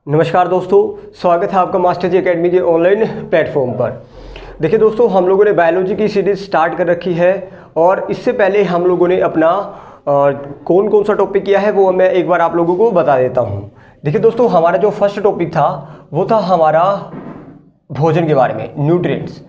नमस्कार दोस्तों, स्वागत है आपका मास्टर जी अकेडमी के ऑनलाइन प्लेटफॉर्म पर। देखिए दोस्तों, हम लोगों ने बायोलॉजी की सीरीज़ स्टार्ट कर रखी है और इससे पहले हम लोगों ने अपना कौन कौन सा टॉपिक किया है वो मैं एक बार आप लोगों को बता देता हूँ। देखिए दोस्तों, हमारा जो फर्स्ट टॉपिक था वो था हमारा भोजन के बारे में, न्यूट्रिएंट्स।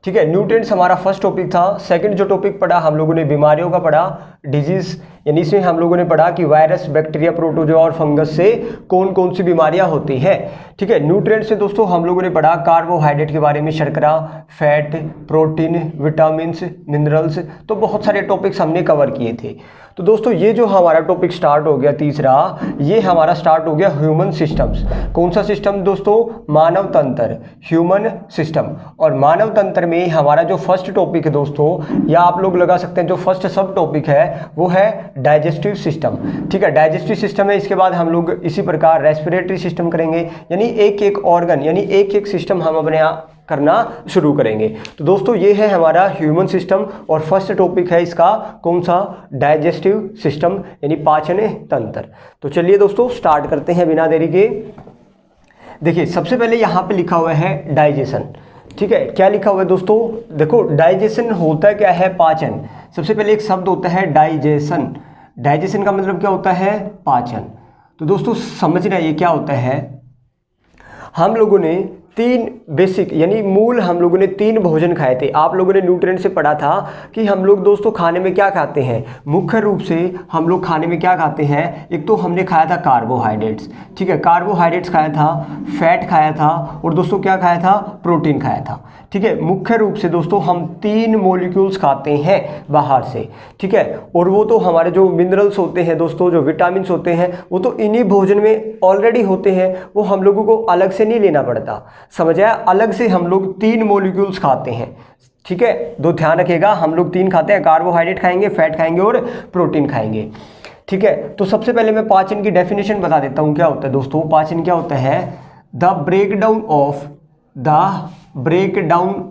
ठीक है, न्यूट्रिएंट्स हमारा फर्स्ट टॉपिक था। सेकंड जो टॉपिक पढ़ा हम लोगों ने बीमारियों का पढ़ा, डिजीज़, यानी इसमें हम लोगों ने पढ़ा कि वायरस, बैक्टीरिया, प्रोटोजोआ और फंगस से कौन कौन सी बीमारियां होती हैं। ठीक है, न्यूट्रिएंट्स से दोस्तों हम लोगों ने पढ़ा कार्बोहाइड्रेट के बारे में, शर्करा, फैट, प्रोटीन, विटामिन्स, मिनरल्स, तो बहुत सारे टॉपिक्स हमने कवर किए थे। तो दोस्तों ये जो हमारा टॉपिक स्टार्ट हो गया तीसरा, ये हमारा स्टार्ट हो गया ह्यूमन सिस्टम्स। कौन सा सिस्टम दोस्तों? मानव तंत्र, ह्यूमन सिस्टम। और मानव तंत्र में हमारा जो फर्स्ट टॉपिक है दोस्तों, या आप लोग लगा सकते हैं जो फर्स्ट सब टॉपिक है वो है डाइजेस्टिव सिस्टम। ठीक है, डाइजेस्टिव सिस्टम है। इसके बाद हम लोग इसी प्रकार रेस्पिरेटरी सिस्टम करेंगे, यानी एक एक ऑर्गन, यानी एक एक सिस्टम हम अपने यहाँ करना शुरू करेंगे। तो दोस्तों ये है हमारा ह्यूमन सिस्टम और फर्स्ट टॉपिक है इसका कौन सा? डाइजेस्टिव सिस्टम, यानी पाचन तंत्र। तो चलिए दोस्तों स्टार्ट करते हैं बिना देरी के। देखिए सबसे पहले यहाँ पे लिखा हुआ है डाइजेशन। ठीक है, क्या लिखा हुआ है दोस्तों? देखो डाइजेशन होता क्या है? पाचन। सबसे पहले एक शब्द होता है डाइजेशन। डाइजेशन का मतलब क्या होता है? पाचन। तो दोस्तों समझना ये क्या होता है, हम लोगों ने तीन बेसिक यानी मूल हम लोगों ने तीन भोजन खाए थे। आप लोगों ने न्यूट्रिएंट से पढ़ा था कि हम लोग दोस्तों खाने में क्या खाते हैं। मुख्य रूप से हम लोग खाने में क्या खाते हैं? एक तो हमने खाया था कार्बोहाइड्रेट्स। ठीक है, कार्बोहाइड्रेट्स खाया था, फैट खाया था और दोस्तों क्या खाया था? प्रोटीन खाया था। ठीक है, मुख्य रूप से दोस्तों हम तीन मॉलिक्यूल्स खाते हैं बाहर से। ठीक है, और वो तो हमारे जो मिनरल्स होते हैं दोस्तों, जो विटामिन होते हैं, वो तो इन्हीं भोजन में ऑलरेडी होते हैं, वो हम लोगों को अलग से नहीं लेना पड़ता। समझ आया? अलग से हम लोग तीन मॉलिक्यूल्स खाते हैं। ठीक है, दो ध्यान रखिएगा, हम लोग तीन खाते हैं, कार्बोहाइड्रेट खाएंगे, फैट खाएंगे और प्रोटीन खाएंगे। ठीक है, तो सबसे पहले मैं पाचन की डेफिनेशन बता देता हूं। क्या होता है दोस्तों पाचन? क्या होता है? The breakdown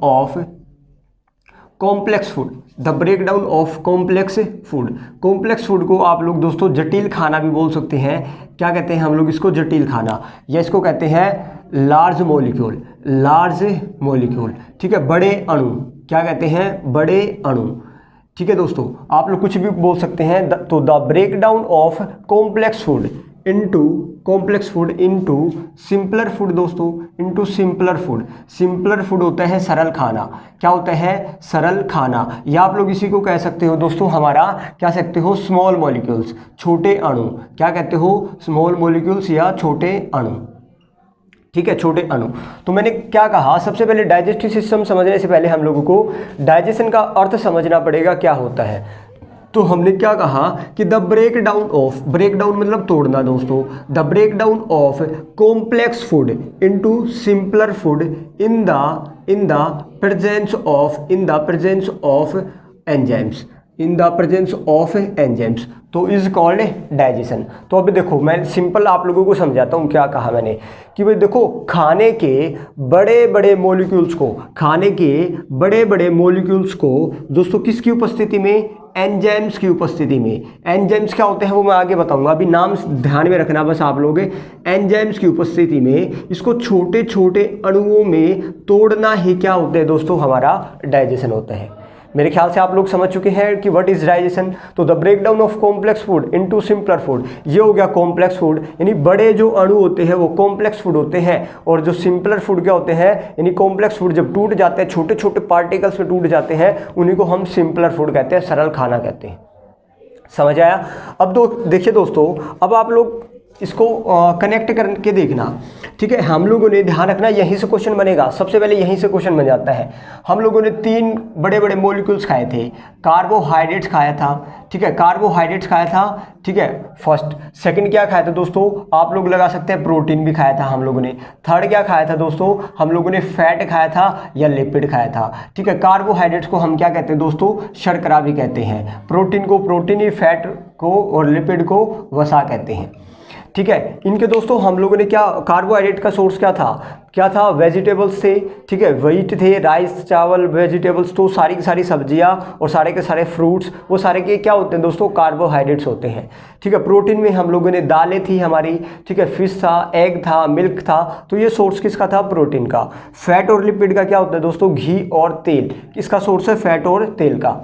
of complex food. The breakdown of complex food. Complex food को आप लोग दोस्तों जटिल खाना भी बोल सकते हैं। क्या कहते हैं हम लोग इसको? जटिल खाना, या इसको कहते हैं लार्ज मॉलिक्यूल। लार्ज मॉलिक्यूल, ठीक है, बड़े अणु। क्या कहते हैं? बड़े अणु। ठीक है दोस्तों, आप लोग कुछ भी बोल सकते हैं। तो the breakdown of complex food into simpler food दोस्तों, into simpler food. Simpler food होता है सरल खाना। क्या होता है? सरल खाना। या आप लोग इसी को कह सकते हो दोस्तों हमारा, क्या सकते हो? स्मॉल मॉलिक्यूल्स, छोटे अणु। क्या कहते हो? स्मॉल मॉलिक्यूल्स या छोटे अणु। ठीक है, छोटे अणु। तो मैंने क्या कहा, सबसे पहले डाइजेस्टिव सिस्टम समझने से पहले हम लोगों को डाइजेशन का अर्थ समझना पड़ेगा क्या होता है। तो हमने क्या कहा कि द ब्रेकडाउन मतलब तोड़ना दोस्तों। The breakdown of complex food into simpler food in the presence of enzymes तो इज कॉल्ड डाइजेशन। तो अभी देखो मैं सिंपल आप लोगों को समझाता हूँ। क्या कहा मैंने कि भाई देखो, खाने के बड़े बड़े मॉलिक्यूल्स को दोस्तों किसकी उपस्थिति में? एंजाइम्स की उपस्थिति में। एंजाइम्स क्या होते हैं वो मैं आगे बताऊंगा, अभी नाम ध्यान में रखना बस आप लोग। एंजाइम्स की उपस्थिति में इसको छोटे छोटे अणुओं में तोड़ना ही क्या होता है दोस्तों? हमारा डाइजेशन होता है। मेरे ख्याल से आप लोग समझ चुके हैं कि व्हाट इज डाइजेशन। तो the breakdown of complex food into simpler food, ये हो गया कॉम्प्लेक्स फूड, यानी बड़े जो अणु होते हैं वो कॉम्प्लेक्स फूड होते हैं। और जो सिंपलर फूड क्या होते हैं? यानी कॉम्प्लेक्स फूड जब टूट जाते हैं, छोटे छोटे पार्टिकल्स में टूट जाते हैं, उन्हीं को हम सिंपलर फूड कहते हैं, सरल खाना कहते हैं। समझ आया? अब देखिए दोस्तों, अब आप लोग इसको कनेक्ट करके देखना। ठीक है, हम लोगों ने ध्यान रखना, यहीं से क्वेश्चन बनेगा। सबसे पहले यहीं से क्वेश्चन बन जाता है। हम लोगों ने तीन बड़े बड़े मॉलिक्यूल्स खाए थे। कार्बोहाइड्रेट्स खाया था। ठीक है, कार्बोहाइड्रेट्स खाया था। ठीक है, फर्स्ट। सेकंड क्या खाया था दोस्तों? आप लोग लगा सकते हैं प्रोटीन भी खाया था हम लोगों ने। थर्ड क्या खाया था दोस्तों? हम लोगों ने फैट खाया था या लिपिड खाया था। ठीक है, कार्बोहाइड्रेट्स को हम क्या कहते हैं दोस्तों? शर्करा भी कहते हैं। प्रोटीन को प्रोटीन, फैट को और लिपिड को वसा कहते हैं। ठीक है। इनके दोस्तों हम लोगों ने क्या कार्बोहाइड्रेट का सोर्स क्या था वेजिटेबल्स थे, ठीक है, व्हीट थे, राइस, चावल, वेजिटेबल्स, तो सारी की सारी सब्जियां और सारे के सारे फ्रूट्स, वो सारे के क्या होते हैं दोस्तों, कार्बोहाइड्रेट्स होते हैं, ठीक है। प्रोटीन में हम लोगों ने दालें थी हमारी, ठीक है, फिश था, एग था, मिल्क था, तो ये सोर्स किसका था, प्रोटीन का। फैट और लिपिड का क्या होता है दोस्तों, घी और तेल, किसका सोर्स है, फैट और तेल का।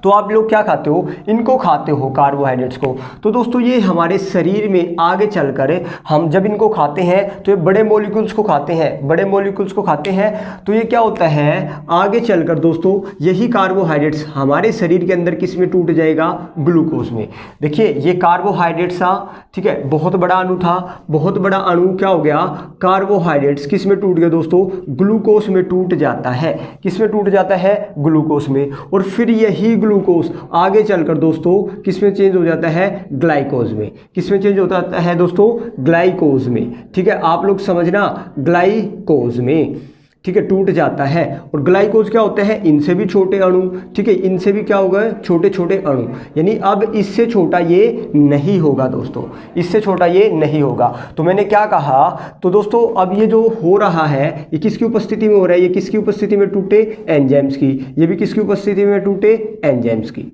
तो आप लोग क्या खाते हो, इनको खाते हो कार्बोहाइड्रेट्स को। तो दोस्तों ये हमारे शरीर में आगे चलकर हम जब इनको खाते हैं तो ये बड़े मॉलिक्यूल्स को खाते हैं, बड़े मॉलिक्यूल्स को खाते हैं, तो ये क्या होता है, आगे चलकर दोस्तों यही कार्बोहाइड्रेट्स हमारे शरीर के अंदर किस में टूट जाएगा, ग्लूकोज में। देखिए ये कार्बोहाइड्रेट्स था, ठीक है, बहुत बड़ा अणु था, बहुत बड़ा अणु क्या हो गया, कार्बोहाइड्रेट्स किस में टूट गया दोस्तों, ग्लूकोज में टूट जाता है। किस में टूट जाता है, ग्लूकोज में। और फिर यही ग्लूकोज आगे चलकर दोस्तों किस में चेंज हो जाता है, ग्लाइकोज में। किस में चेंज होता है दोस्तों, ग्लाइकोज में, ठीक है। आप लोग समझना, ग्लाइकोज में, ठीक है, टूट जाता है। और ग्लाइकोज क्या होते हैं, इनसे भी छोटे अणु, ठीक है, इनसे भी क्या होगा, छोटे छोटे अणु, यानी अब इससे छोटा ये नहीं होगा दोस्तों, इससे छोटा ये नहीं होगा। तो मैंने क्या कहा, तो दोस्तों अब ये जो हो रहा है ये किसकी उपस्थिति में हो रहा है, ये किसकी उपस्थिति में टूटे, एंजाइम्स की। ये भी किसकी उपस्थिति में टूटे, एंजाइम्स की,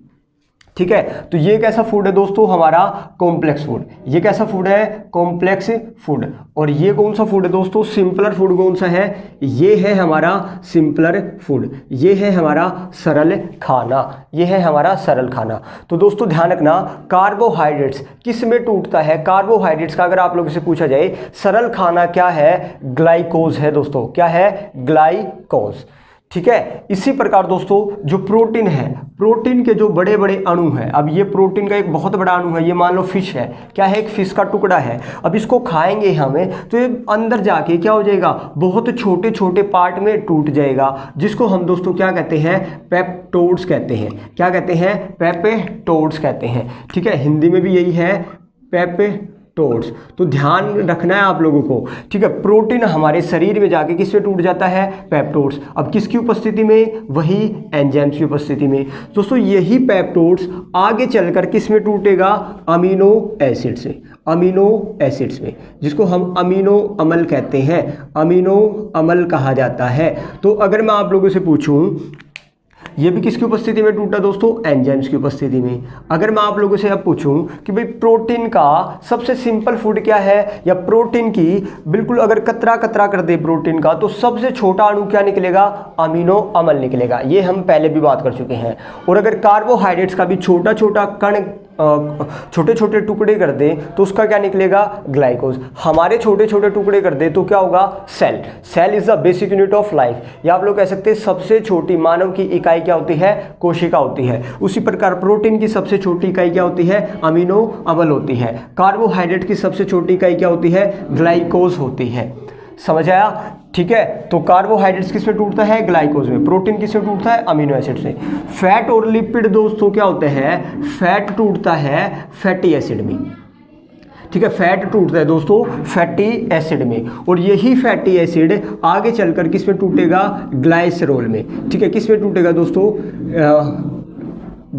ठीक है। तो ये कैसा फूड है दोस्तों, हमारा कॉम्प्लेक्स फूड। ये कैसा फूड है, कॉम्प्लेक्स फूड। और ये कौन सा फूड है दोस्तों, सिंपलर फूड कौन सा है, ये है हमारा सिंपलर फूड, ये है हमारा सरल खाना, ये है हमारा सरल खाना। तो दोस्तों ध्यान रखना, कार्बोहाइड्रेट्स किस में टूटता है, कार्बोहाइड्रेट्स का अगर आप लोगों से पूछा जाए सरल खाना क्या है, ग्लाइकोज है दोस्तों, क्या है, ग्लाइकोज, ठीक है। इसी प्रकार दोस्तों जो प्रोटीन है, प्रोटीन के जो बड़े बड़े अणु हैं, अब ये प्रोटीन का एक बहुत बड़ा अणु है, ये मान लो फिश है, क्या है, एक फिश का टुकड़ा है। अब इसको खाएंगे हमें तो ये अंदर जाके क्या हो जाएगा, बहुत छोटे छोटे पार्ट में टूट जाएगा, जिसको हम दोस्तों क्या कहते हैं, पेप्टोड्स कहते हैं। क्या कहते हैं, पेप्टोड्स कहते हैं, ठीक है। हिंदी में भी यही है, पेप्टोड्स। तो ध्यान रखना है आप लोगों को, ठीक है। प्रोटीन हमारे शरीर में जाके किससे टूट जाता है, पेप्टोड्स। अब किसकी उपस्थिति में, वही एंजाइम्स की उपस्थिति में। दोस्तों यही पेप्टोड्स आगे चलकर किस में टूटेगा, अमीनो एसिड से, अमीनो एसिड्स में, जिसको हम अमीनो अम्ल कहते हैं, अमीनो अम्ल कहा जाता है। तो अगर मैं आप लोगों से पूछूं, ये भी किसकी उपस्थिति में टूटा दोस्तों, एंजाइम्स की उपस्थिति में। अगर मैं आप लोगों से अब पूछूं कि भाई प्रोटीन का सबसे सिंपल फूड क्या है, या प्रोटीन की बिल्कुल अगर कतरा कतरा कर दे प्रोटीन का, तो सबसे छोटा अणु क्या निकलेगा, अमीनो अम्ल निकलेगा। ये हम पहले भी बात कर चुके हैं। और अगर कार्बोहाइड्रेट्स का भी छोटा छोटा कण, छोटे छोटे टुकड़े कर दें तो उसका क्या निकलेगा, ग्लाइकोज। हमारे छोटे छोटे टुकड़े कर दे तो क्या होगा, cell. Cell is the basic unit of life, या आप लोग कह सकते हैं सबसे छोटी मानव की इकाई क्या होती है, कोशिका होती है। उसी प्रकार प्रोटीन की सबसे छोटी इकाई क्या होती है, अमीनो अम्ल होती है। कार्बोहाइड्रेट की सबसे छोटी इकाई क्या होती है, ग्लाइकोज होती है। समझ आया, ठीक है। तो कार्बोहाइड्रेट्स किस में टूटता है, ग्लाइकोज में। प्रोटीन किस में टूटता है, अमीनो एसिड से। फैट और लिपिड दोस्तों क्या होते हैं, फैट टूटता है फैटी एसिड में, ठीक है। फैट टूटता है दोस्तों फैटी एसिड में, और यही फैटी एसिड आगे चलकर किस में टूटेगा, ग्लाइसरोल में, ठीक है। किस में टूटेगा दोस्तों,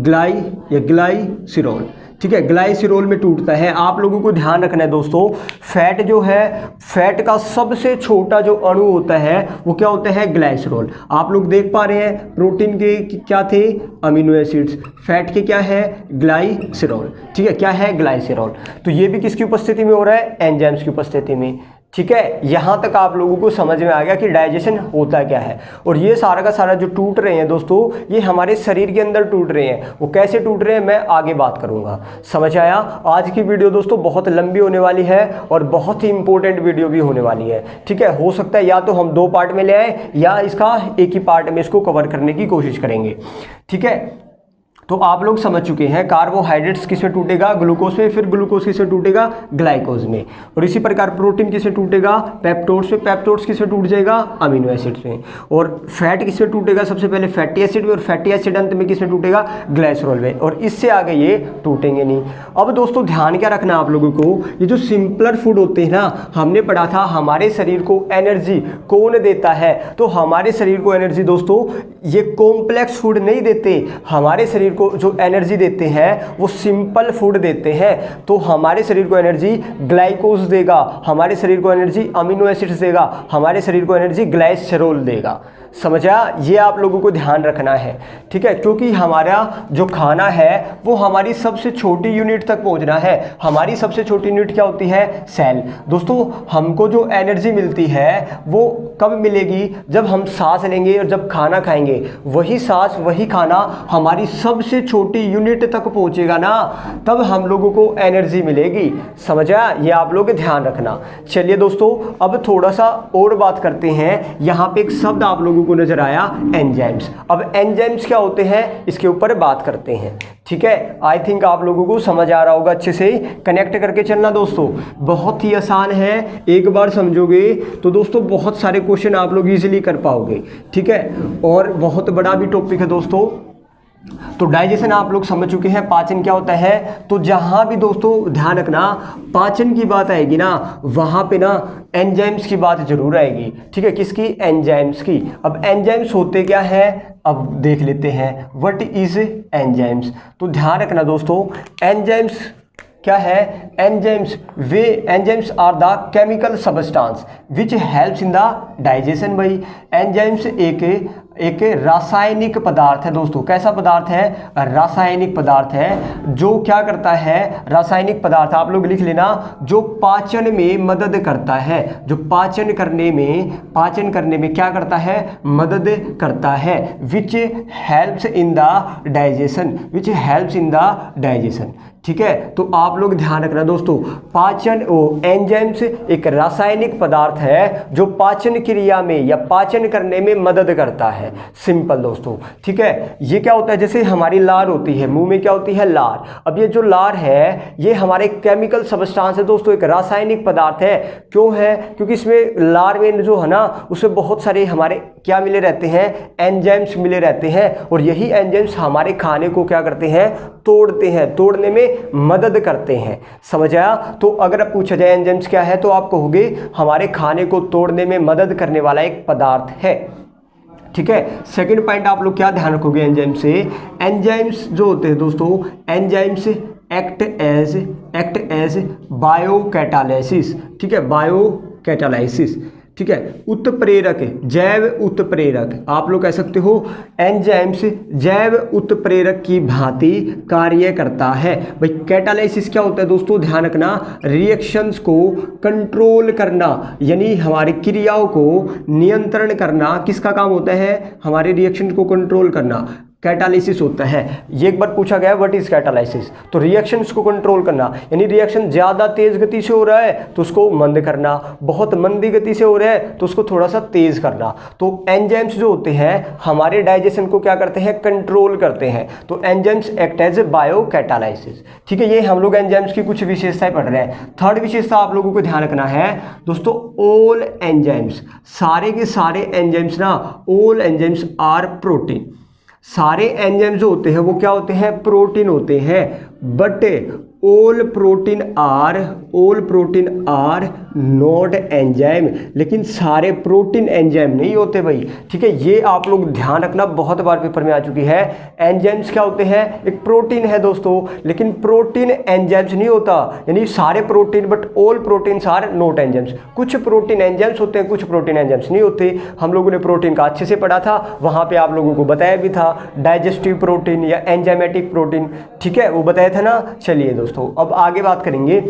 ग्लाइसिरोल, ठीक है, ग्लाइसिरोल में टूटता है। आप लोगों को ध्यान रखना है दोस्तों, फैट जो है, फैट का सबसे छोटा जो अणु होता है वो क्या होता है, ग्लाइसिरोल। आप लोग देख पा रहे हैं प्रोटीन के क्या थे, अमीनो एसिड्स, फैट के क्या है, ग्लाइसिरोल, ठीक है, क्या है, ग्लाइसिरोल। तो ये भी किसकी उपस्थिति में हो रहा है, एंजाइम्स की उपस्थिति में, ठीक है। यहां तक आप लोगों को समझ में आ गया कि डाइजेशन होता क्या है। और ये सारा का सारा जो टूट रहे हैं दोस्तों, ये हमारे शरीर के अंदर टूट रहे हैं। वो कैसे टूट रहे हैं मैं आगे बात करूंगा। समझ आया। आज की वीडियो दोस्तों बहुत लंबी होने वाली है और बहुत ही इंपॉर्टेंट वीडियो भी होने वाली है, ठीक है। हो सकता है या तो हम 2 पार्ट में ले आए या इसका एक ही पार्ट में इसको कवर करने की कोशिश करेंगे, ठीक है। तो आप लोग समझ चुके हैं कार्बोहाइड्रेट्स किस में टूटेगा, ग्लूकोज में, फिर ग्लूकोज किस में टूटेगा, ग्लाइकोज में। और इसी प्रकार प्रोटीन किस में टूटेगा, पेप्टोड्स में, पेप्टोड्स किस में टूट जाएगा, अमीनो एसिड्स में। और फैट किस में टूटेगा, सबसे पहले फैटी एसिड में, और फैटी एसिड अंत में किस में टूटेगा, ग्लाइसरोल में। और इससे आगे ये टूटेंगे नहीं। अब दोस्तों ध्यान क्या रखना आप लोगों को, ये जो सिंपलर फूड होते हैं ना, हमने पढ़ा था हमारे शरीर को एनर्जी कौन देता है, तो हमारे शरीर को एनर्जी दोस्तों ये कॉम्प्लेक्स फूड नहीं देते, हमारे शरीर को जो एनर्जी देते हैं वो सिंपल फूड देते हैं। तो हमारे शरीर को एनर्जी ग्लाइकोज देगा, हमारे शरीर को एनर्जी अमीनो एसिड्स देगा, हमारे शरीर को एनर्जी ग्लाइसरॉल देगा। समझा? ये आप लोगों को ध्यान रखना है, ठीक है, क्योंकि हमारा जो खाना है वो हमारी सबसे छोटी यूनिट तक पहुंचना है। हमारी सबसे छोटी यूनिट क्या होती है? सेल। दोस्तों हमको जो एनर्जी मिलती है वो कब मिलेगी? जब हम सांस लेंगे और जब खाना खाएंगे, वही सांस वही खाना हमारी सबसे छोटी यूनिट तक पहुंचेगा ना, तब हम लोगों को एनर्जी मिलेगी। समझा? ये आप लोग ध्यान रखना। चलिए दोस्तों, अब थोड़ा सा और बात करते हैं। यहाँ पे एक शब्द आप लोगों को नजर आया, एंजाइम्स। अब एंजाइम्स क्या होते हैं इसके ऊपर बात करते हैं, ठीक है। आई थिंक आप लोगों को समझ आ रहा होगा, अच्छे से कनेक्ट करके चलना दोस्तों, बहुत ही आसान है। एक बार समझोगे तो दोस्तों बहुत सारे क्वेश्चन आप लोग इजीली कर पाओगे, ठीक है। और बहुत बड़ा भी टॉपिक है दोस्तों। तो डाइजेशन आप लोग समझ चुके हैं, पाचन क्या होता है। तो जहां भी दोस्तों ध्यान रखना, पाचन की बात आएगी ना, वहां पे ना एंजाइम्स की बात जरूर आएगी, ठीक है। किसकी? एंजाइम्स की। अब एंजाइम्स होते क्या है, अब देख लेते हैं। What is enzymes? तो ध्यान रखना दोस्तों, एंजाइम्स क्या है? Enzymes are the chemical substance which helps in the digestion. भाई एंजाइम्स एक रासायनिक पदार्थ है दोस्तों। कैसा पदार्थ है? रासायनिक पदार्थ है। जो क्या करता है? रासायनिक पदार्थ आप लोग लिख लेना, जो पाचन में मदद करता है, जो पाचन करने में क्या करता है? मदद करता है। विच हेल्प्स इन द डाइजेशन, ठीक है। तो आप लोग ध्यान रखना दोस्तों, एंजाइम्स एक रासायनिक पदार्थ है जो पाचन क्रिया में या पाचन करने में मदद करता है। सिंपल दोस्तों, ठीक है। ये क्या होता है? जैसे हमारी लार होती है, मुंह में क्या होती है? लार। अब ये जो लार है ये हमारे केमिकल सब्सटेंस है दोस्तों, एक रासायनिक पदार्थ है। क्यों है? क्योंकि इसमें लार में जो है ना, उसमें बहुत सारे हमारे क्या मिले रहते हैं? एंजाइम्स मिले रहते हैं। और यही एंजाइम्स हमारे खाने को क्या करते हैं? तोड़ते हैं, तोड़ने में मदद करते हैं। समझ आया? तो अगर अब पूछा जाए एंजाइम्स क्या है, तो आप कहोगे हमारे खाने को तोड़ने में मदद करने वाला एक पदार्थ है, ठीक है। सेकंड पॉइंट आप लोग क्या ध्यान रखोगे एंजाइम से? एंजाइम्स जो होते हैं दोस्तों, एंजाइम्स एक्ट एज बायोकैटालाइसिस, ठीक है, बायोकैटालाइसिस, ठीक है। उत्प्रेरक, जैव उत्प्रेरक आप लोग कह सकते हो। एंजाइम्स जैव उत्प्रेरक की भांति कार्य करता है। भाई कैटालाइसिस क्या होता है दोस्तों? ध्यान रखना, रिएक्शंस को कंट्रोल करना, यानी हमारी क्रियाओं को नियंत्रण करना। किसका काम होता है? हमारे रिएक्शन को कंट्रोल करना, कैटालिसिस होता है। ये एक बार पूछा गया व्हाट इज कैटालाइसिस, तो रिएक्शंस को कंट्रोल करना, यानी रिएक्शन ज़्यादा तेज गति से हो रहा है तो उसको मंद करना, बहुत मंदी गति से हो रहा है तो उसको थोड़ा सा तेज करना। तो एंजाइम्स जो होते हैं हमारे डाइजेशन को क्या करते हैं? कंट्रोल करते हैं। तो enzymes act as biocatalysis, ठीक है। ये हम लोग एंजाइम्स की कुछ विशेषताएं पढ़ रहे हैं। थर्ड विशेषता आप लोगों को ध्यान रखना है दोस्तों, ऑल एंजाइम्स, सारे के सारे एंजाइम्स ना, ऑल एंजाइम्स आर प्रोटीन। सारे एंजाइम जो होते हैं वो क्या होते हैं? प्रोटीन होते हैं। But all protein are not enzyme, लेकिन सारे प्रोटीन एंजाइम नहीं होते भाई, ठीक है। ये आप लोग ध्यान रखना, बहुत बार पेपर में आ चुकी है। एंजाइम्स क्या होते हैं? एक प्रोटीन है दोस्तों, लेकिन प्रोटीन एंजाइम्स नहीं होता, यानी सारे protein, but all proteins are not enzymes. कुछ प्रोटीन एंजाइम्स होते हैं, कुछ प्रोटीन एंजाइम्स नहीं होते। हम लोगों ने प्रोटीन का अच्छे से पढ़ा था, वहाँ पे आप लोगों को बताया भी था, डाइजेस्टिव प्रोटीन या एंजाइमेटिक प्रोटीन, ठीक है, वो बताया था ना। चलिए दोस्तों अब आगे बात करेंगे।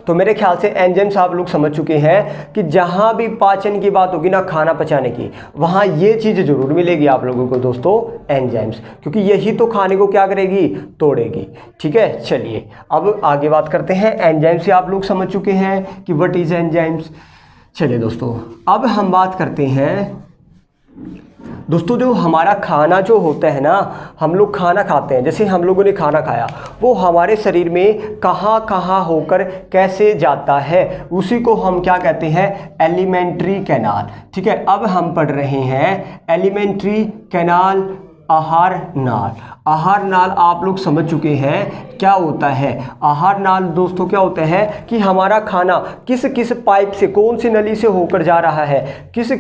तो मेरे ख्याल से एंजाइम्स आप लोग समझ चुके हैं कि जहां भी पाचन की बात होगी ना, खाना पचाने की, वहां ये चीज़ जरूर मिलेगी आप लोगों को दोस्तों, एंजाइम्स, क्योंकि यही तो खाने को क्या करेगी? तोड़ेगी, ठीक है। चलिए अब आगे बात करते हैं। एंजाइम्स से आप लोग समझ चुके हैं कि व्हाट इज एंजाइम्स। चलिए दोस्तों अब हम बात करते हैं दोस्तों, जो हमारा खाना जो होता है ना, हम लोग खाना खाते हैं, जैसे हम लोगों ने खाना खाया, वो हमारे शरीर में कहाँ कहाँ होकर कैसे जाता है, उसी को हम क्या कहते हैं? एलिमेंट्री कैनाल, ठीक है। अब हम पढ़ रहे हैं एलिमेंट्री कैनाल आहार नाल। आहार नाल आप लोग समझ चुके हैं क्या होता है। आहार नाल दोस्तों क्या होता है कि हमारा खाना किस किस पाइप से, कौन सी नली से होकर जा रहा है, किस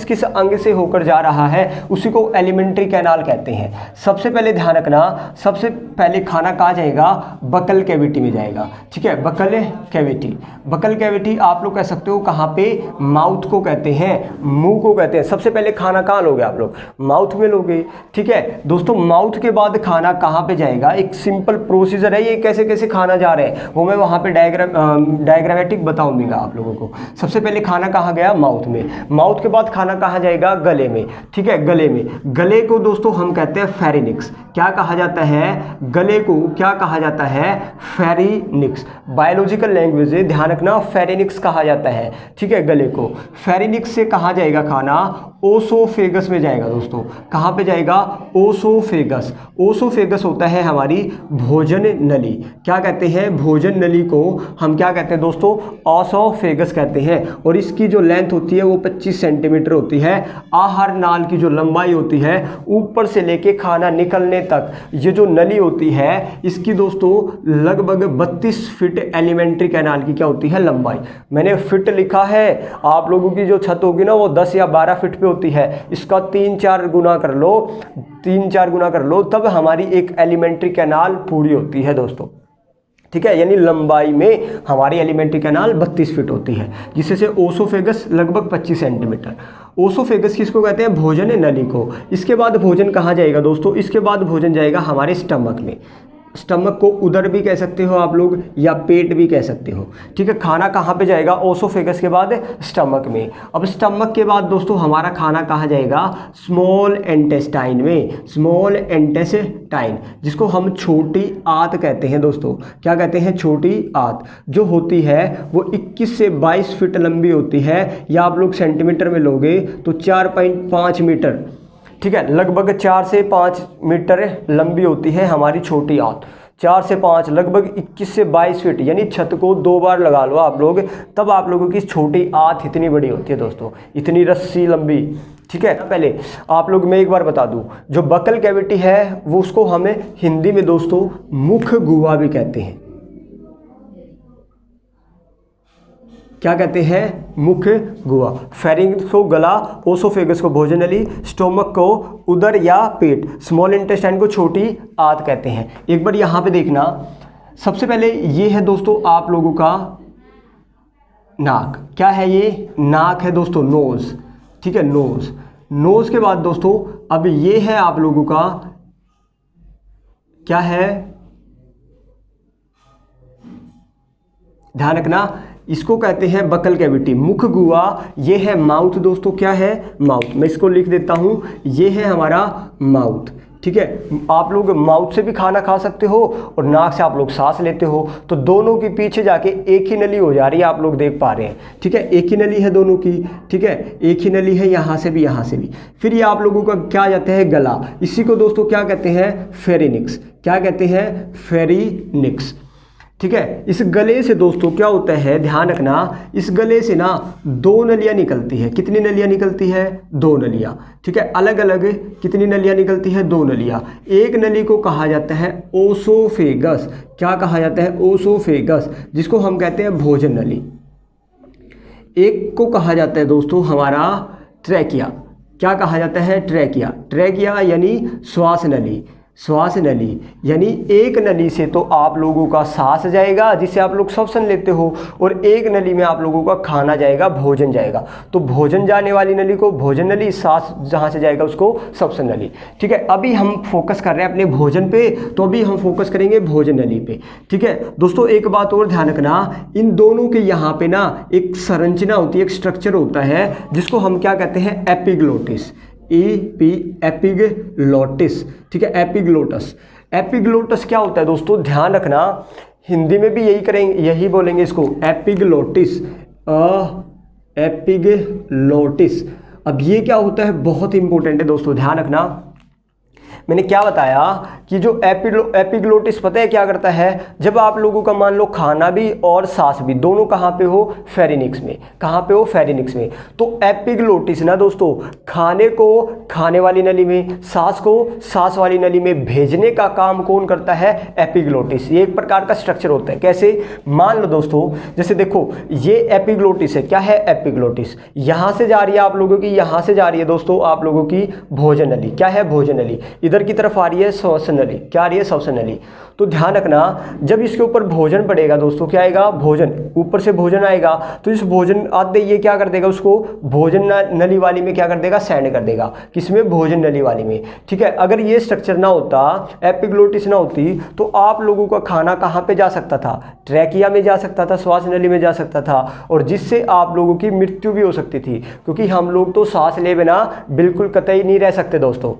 किस अंग से होकर जा रहा है, उसी को एलिमेंट्री कैनाल कहते हैं। सबसे पहले ध्यान रखना, सबसे पहले खाना कहाँ जाएगा, बकल कैविटी में जाएगा। ठीक है, बकल कैविटी। बकल कैविटी आप लोग कह सकते हो कहाँ पे, माउथ को कहते हैं, मुंह को कहते हैं। सबसे पहले खाना कहाँ लोगे आप लोग, माउथ में लोगे। ठीक है दोस्तों, माउथ के बाद खाना कहाँ पे जाएगा, एक सिंपल प्रोसीजर है, ये कैसे कैसे खाना जा रहे हैं वो मैं वहाँ पे डायग्रामेटिक बताऊंगा आप लोगों को। सबसे पहले खाना कहाँ गया, माउथ में। माउथ के बाद खाना कहाँ जाएगा, गले में। ठीक है, गले में। गले को दोस्तों हम कहते हैं फेरिनिक्स। क्या कहा जाता है, गले को क्या कहा जाता है, फेरिनिक्स। बायोलॉजिकल लैंग्वेज है, ध्यान रखना, फेरिनिक्स कहा जाता है। ठीक है, गले को। फेरिनिक्स से कहाँ जाएगा खाना, ओसोफेगस में जाएगा दोस्तों। कहाँ पे जाएगा, ओसोफेगस। ओसोफेगस होता है हमारी भोजन नली। क्या कहते हैं, भोजन नली को हम क्या कहते हैं दोस्तों, ओसोफेगस कहते हैं। और इसकी जो लेंथ होती है वो 25 सेंटीमीटर होती है। आहार नाल की जो लंबाई होती है ऊपर से लेके खाना निकलने तक, ये जो नली होती है इसकी दोस्तों लगभग 32 फीट एलिमेंट्री कैनाल की क्या होती है, लंबाई। मैंने फिट लिखा है, आप लोगों की जो छत होगी ना वो 10 या 12 फीट पे होती है। इसका 3-4 गुना कर लो, 3-4 गुना कर लो, तब हमारी एक एलिमेंट्री कैनाल पूरी होती है दोस्तों। ठीक है, यानी लंबाई में हमारी एलिमेंट्री कैनाल 32 फीट होती है, जिससे से ओसोफेगस लगभग 25 सेंटीमीटर। ओसोफेगस किसको कहते हैं, भोजन नली को। इसके बाद भोजन कहाँ जाएगा दोस्तों, इसके बाद भोजन जाएगा हमारे स्टमक में। स्टमक को उदर भी कह सकते हो आप लोग, या पेट भी कह सकते हो। ठीक है, खाना कहाँ पे जाएगा, ओसोफेगस के बाद स्टमक में। अब स्टमक के बाद दोस्तों हमारा खाना कहाँ जाएगा, स्मॉल इंटेस्टाइन में। स्मॉल इंटेस्टाइन, जिसको हम छोटी आंत कहते हैं दोस्तों। क्या कहते हैं, छोटी आंत, जो होती है वो 21 से 22 फीट लंबी होती है, या आप लोग सेंटीमीटर में लोगे तो 4.5 मीटर। ठीक है, लगभग 4 से 5 मीटर लंबी होती है हमारी छोटी आंत। 4 से 5, लगभग 21 से 22 फीट, यानी छत को 2 बार लगा लो आप लोग, तब आप लोगों की छोटी आंत इतनी बड़ी होती है दोस्तों, इतनी रस्सी लंबी। ठीक है, पहले आप लोग मैं एक बार बता दूं, जो बकल कैविटी है वो उसको हमें हिंदी में दोस्तों मुख गुहा भी कहते हैं। क्या कहते हैं, मुख गुहा। फेरिंग्स को गला, ओसोफेगस को भोजन नली, स्टोमक को उदर या पेट, स्मॉल इंटेस्टाइन को छोटी आंत कहते हैं। एक बार यहाँ पे देखना, सबसे पहले ये है दोस्तों आप लोगों का नाक। क्या है ये, नाक है दोस्तों, नोज। ठीक है, नोज। नोज के बाद दोस्तों अब ये है आप लोगों का, क्या है, ध्यान रखना, इसको कहते हैं बकल कैविटी। मुख गुहा, ये है माउथ दोस्तों। क्या है, माउथ। मैं इसको लिख देता हूँ, ये है हमारा माउथ। ठीक है, आप लोग माउथ से भी खाना खा सकते हो और नाक से आप लोग सांस लेते हो, तो दोनों के पीछे जाके एक ही नली हो जा रही है, आप लोग देख पा रहे हैं। ठीक है, एक ही नली है दोनों की। ठीक है, एक ही नली है, यहाँ से भी यहाँ से भी। फिर ये आप लोगों का क्या जाता है, गला। इसी को दोस्तों क्या कहते हैं, फेरिनिक्स। क्या कहते हैं, फेरिनिक्स। ठीक है, इस गले से दोस्तों क्या होता है, ध्यान रखना, इस गले से ना 2 नलियाँ निकलती है। कितनी नलियाँ निकलती है, 2 नलियाँ। ठीक है, अलग अलग कितनी नलियाँ निकलती है, 2 नलियाँ। एक नली को कहा जाता है ओसोफेगस। क्या कहा जाता है, ओसोफेगस, जिसको हम कहते हैं भोजन नली। एक को कहा जाता है दोस्तों हमारा ट्रैकिया। क्या कहा जाता है, ट्रैकिया। ट्रैकिया यानी श्वास नली। श्वास नली यानी एक नली से तो आप लोगों का सांस जाएगा, जिससे आप लोग श्वसन लेते हो, और एक नली में आप लोगों का खाना जाएगा, भोजन जाएगा। तो भोजन जाने वाली नली को भोजन नली, सांस जहाँ से जाएगा उसको श्वसन नली। ठीक है, अभी हम फोकस कर रहे हैं अपने भोजन पे, तो अभी हम फोकस करेंगे भोजन नली पे। ठीक है दोस्तों, एक बात और ध्यान रखना, इन दोनों के यहाँ पे ना एक संरचना होती है, एक स्ट्रक्चर होता है, जिसको हम क्या कहते हैं, एपिग्लोटिस। एपिग्लोटिस। ठीक है, एपिग्लोटस। एपिग्लोटस क्या होता है दोस्तों, ध्यान रखना, हिंदी में भी यही करेंगे, यही बोलेंगे इसको, एपिग्लोटिस। एपिग्लोटिस। अब ये क्या होता है, बहुत इंपॉर्टेंट है दोस्तों, ध्यान रखना। मैंने क्या बताया कि जो एपिग्लोटिस पता है क्या करता है, जब आप लोगों का मान लो खाना भी और सांस भी दोनों कहाँ पे हो, फेरिनिक्स में। कहाँ पे हो, फेरिनिक्स में। तो एपिग्लोटिस ना दोस्तों खाने को खाने वाली नली में, सांस को सांस वाली नली में भेजने का काम कौन करता है, एपिग्लोटिस। ये एक प्रकार का स्ट्रक्चर होता है। कैसे, मान लो दोस्तों जैसे देखो ये एपिग्लोटिस है। क्या है, एपिग्लोटिस। यहां से जा रही है आप लोगों की, यहां से जा रही है दोस्तों आप लोगों की भोजन नली। क्या है, भोजन नली। इधर की तरफ आ रही है श्वसन नली। क्या आ रही है, श्वसन नली। तो ध्यान रखना जब इसके ऊपर भोजन पड़ेगा दोस्तों, क्या आएगा, भोजन, ऊपर से भोजन आएगा तो इस भोजन आते ये क्या कर देगा, उसको भोजन नली वाली में क्या कर देगा, सेंड कर देगा। किसमें, भोजन नली वाली में। ठीक है, अगर ये स्ट्रक्चर ना होता, एपिग्लोटिस ना होती, तो आप लोगों का खाना कहाँ पे जा सकता था, ट्रैकिया में जा सकता था, श्वास नली में जा सकता था, और जिससे आप लोगों की मृत्यु भी हो सकती थी। क्योंकि हम लोग तो सांस ले बिना बिल्कुल कतई नहीं रह सकते दोस्तों,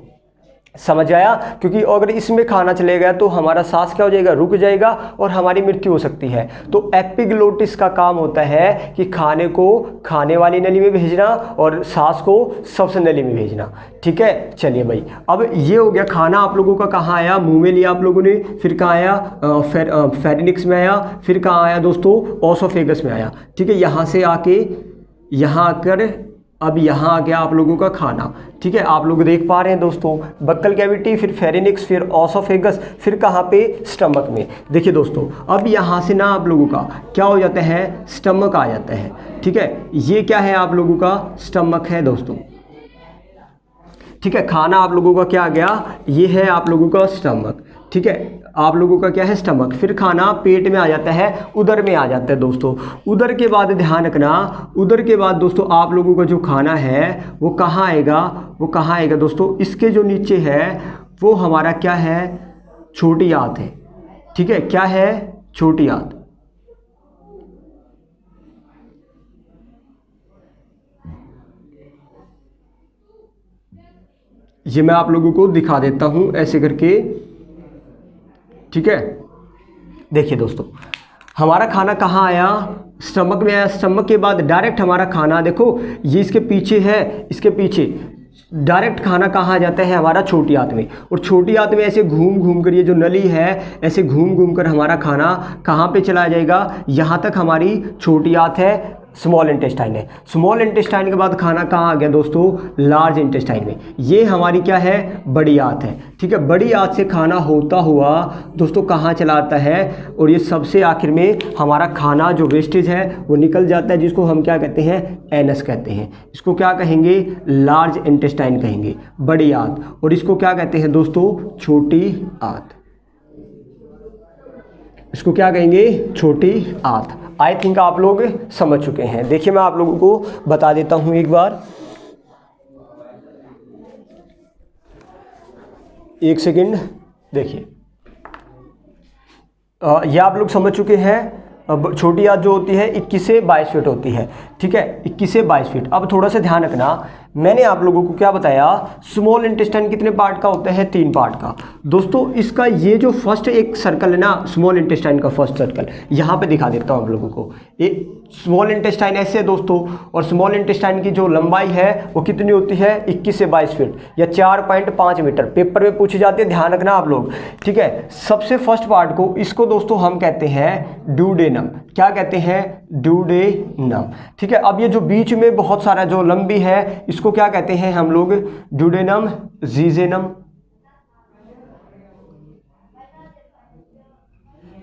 समझ आया। क्योंकि अगर इसमें खाना चले गया तो हमारा सांस क्या हो जाएगा, रुक जाएगा और हमारी मृत्यु हो सकती है। तो एपिग्लोटिस का काम होता है कि खाने को खाने वाली नली में भेजना और सांस को श्वसन नली में भेजना। ठीक है, चलिए भाई, अब ये हो गया खाना आप लोगों का कहाँ आया, मुंह में लिया आप लोगों ने, फिर कहाँ आया, फेरिनिक्स में आया, फिर कहाँ आया दोस्तों, ओसोफेगस में आया। ठीक है, यहाँ से आके यहाँ आकर अब यहाँ आ गया आप लोगों का खाना। ठीक है, आप लोग देख पा रहे हैं दोस्तों, बक्कल कैविटी, फिर फेरिनिक्स, फिर ओसोफेगस, फिर कहाँ पे, स्टमक में। देखिए दोस्तों अब यहाँ से ना आप लोगों का क्या हो जाता है, स्टमक आ जाता है। ठीक है, ये क्या है आप लोगों का, स्टमक है दोस्तों। ठीक है, खाना आप लोगों का क्या आ गया, ये है आप लोगों का स्टमक। ठीक है, आप लोगों का क्या है, स्टमक। फिर खाना पेट में आ जाता है, उदर में आ जाता है दोस्तों। उदर के बाद ध्यान रखना, उदर के बाद दोस्तों आप लोगों का जो खाना है वो कहाँ आएगा, वो कहाँ आएगा दोस्तों, इसके जो नीचे है वो हमारा क्या है, छोटी आंत है। ठीक है, क्या है, छोटी आंत। ये मैं आप लोगों को दिखा देता हूं ऐसे करके। ठीक है, देखिए दोस्तों हमारा खाना कहाँ आया, स्टमक में आया। स्टमक के बाद डायरेक्ट हमारा खाना देखो ये इसके पीछे है, इसके पीछे डायरेक्ट खाना कहाँ आ जाता है, हमारा छोटी आंत में। और छोटी आंत में ऐसे घूम घूम कर, ये जो नली है ऐसे घूम घूम कर हमारा खाना कहाँ पे चला जाएगा, यहाँ तक हमारी छोटी आंत है, स्मॉल इंटेस्टाइन है। स्मॉल इंटेस्टाइन के बाद खाना कहाँ आ गया दोस्तों, लार्ज इंटेस्टाइन में। ये हमारी क्या है, बड़ी आंत है। ठीक है, बड़ी आंत से खाना होता हुआ दोस्तों कहाँ चला आता है, और ये सबसे आखिर में हमारा खाना जो वेस्टेज है वो निकल जाता है, जिसको हम क्या कहते हैं, एनस कहते हैं। इसको क्या कहेंगे, लार्ज इंटेस्टाइन कहेंगे, बड़ी आंत। और इसको क्या कहते हैं दोस्तों, छोटी आंत। इसको क्या कहेंगे, छोटी आंत। आई थिंक आप लोग समझ चुके हैं। देखिए मैं आप लोगों को बता देता हूं एक बार, एक सेकंड। देखिए ये आप लोग समझ चुके हैं। अब छोटी आंत जो होती है 21 से 22 फीट होती है। ठीक है, 21 से 22 फीट। अब थोड़ा सा ध्यान रखना, मैंने आप लोगों को क्या बताया, स्मॉल इंटेस्टाइन कितने पार्ट का होता है, 3 पार्ट का। दोस्तों इसका ये जो फर्स्ट एक सर्कल है ना, स्मॉल इंटेस्टाइन का फर्स्ट सर्कल, यहाँ पे दिखा देता हूँ आप लोगों को। ये स्मॉल इंटेस्टाइन ऐसे है दोस्तों, और स्मॉल इंटेस्टाइन की जो लंबाई है वो कितनी होती है, 21 से 22 फीट या 4.5 मीटर। पेपर में पूछी जाती है, ध्यान रखना आप लोग। ठीक है, सबसे फर्स्ट पार्ट को, इसको दोस्तों हम कहते हैं ड्यूडेनम। क्या कहते हैं, ड्यूडेनम। ठीक है, अब ये जो बीच में बहुत सारा जो लंबी है इसको क्या कहते हैं हम लोग, ड्यूडेनम जीजेनम।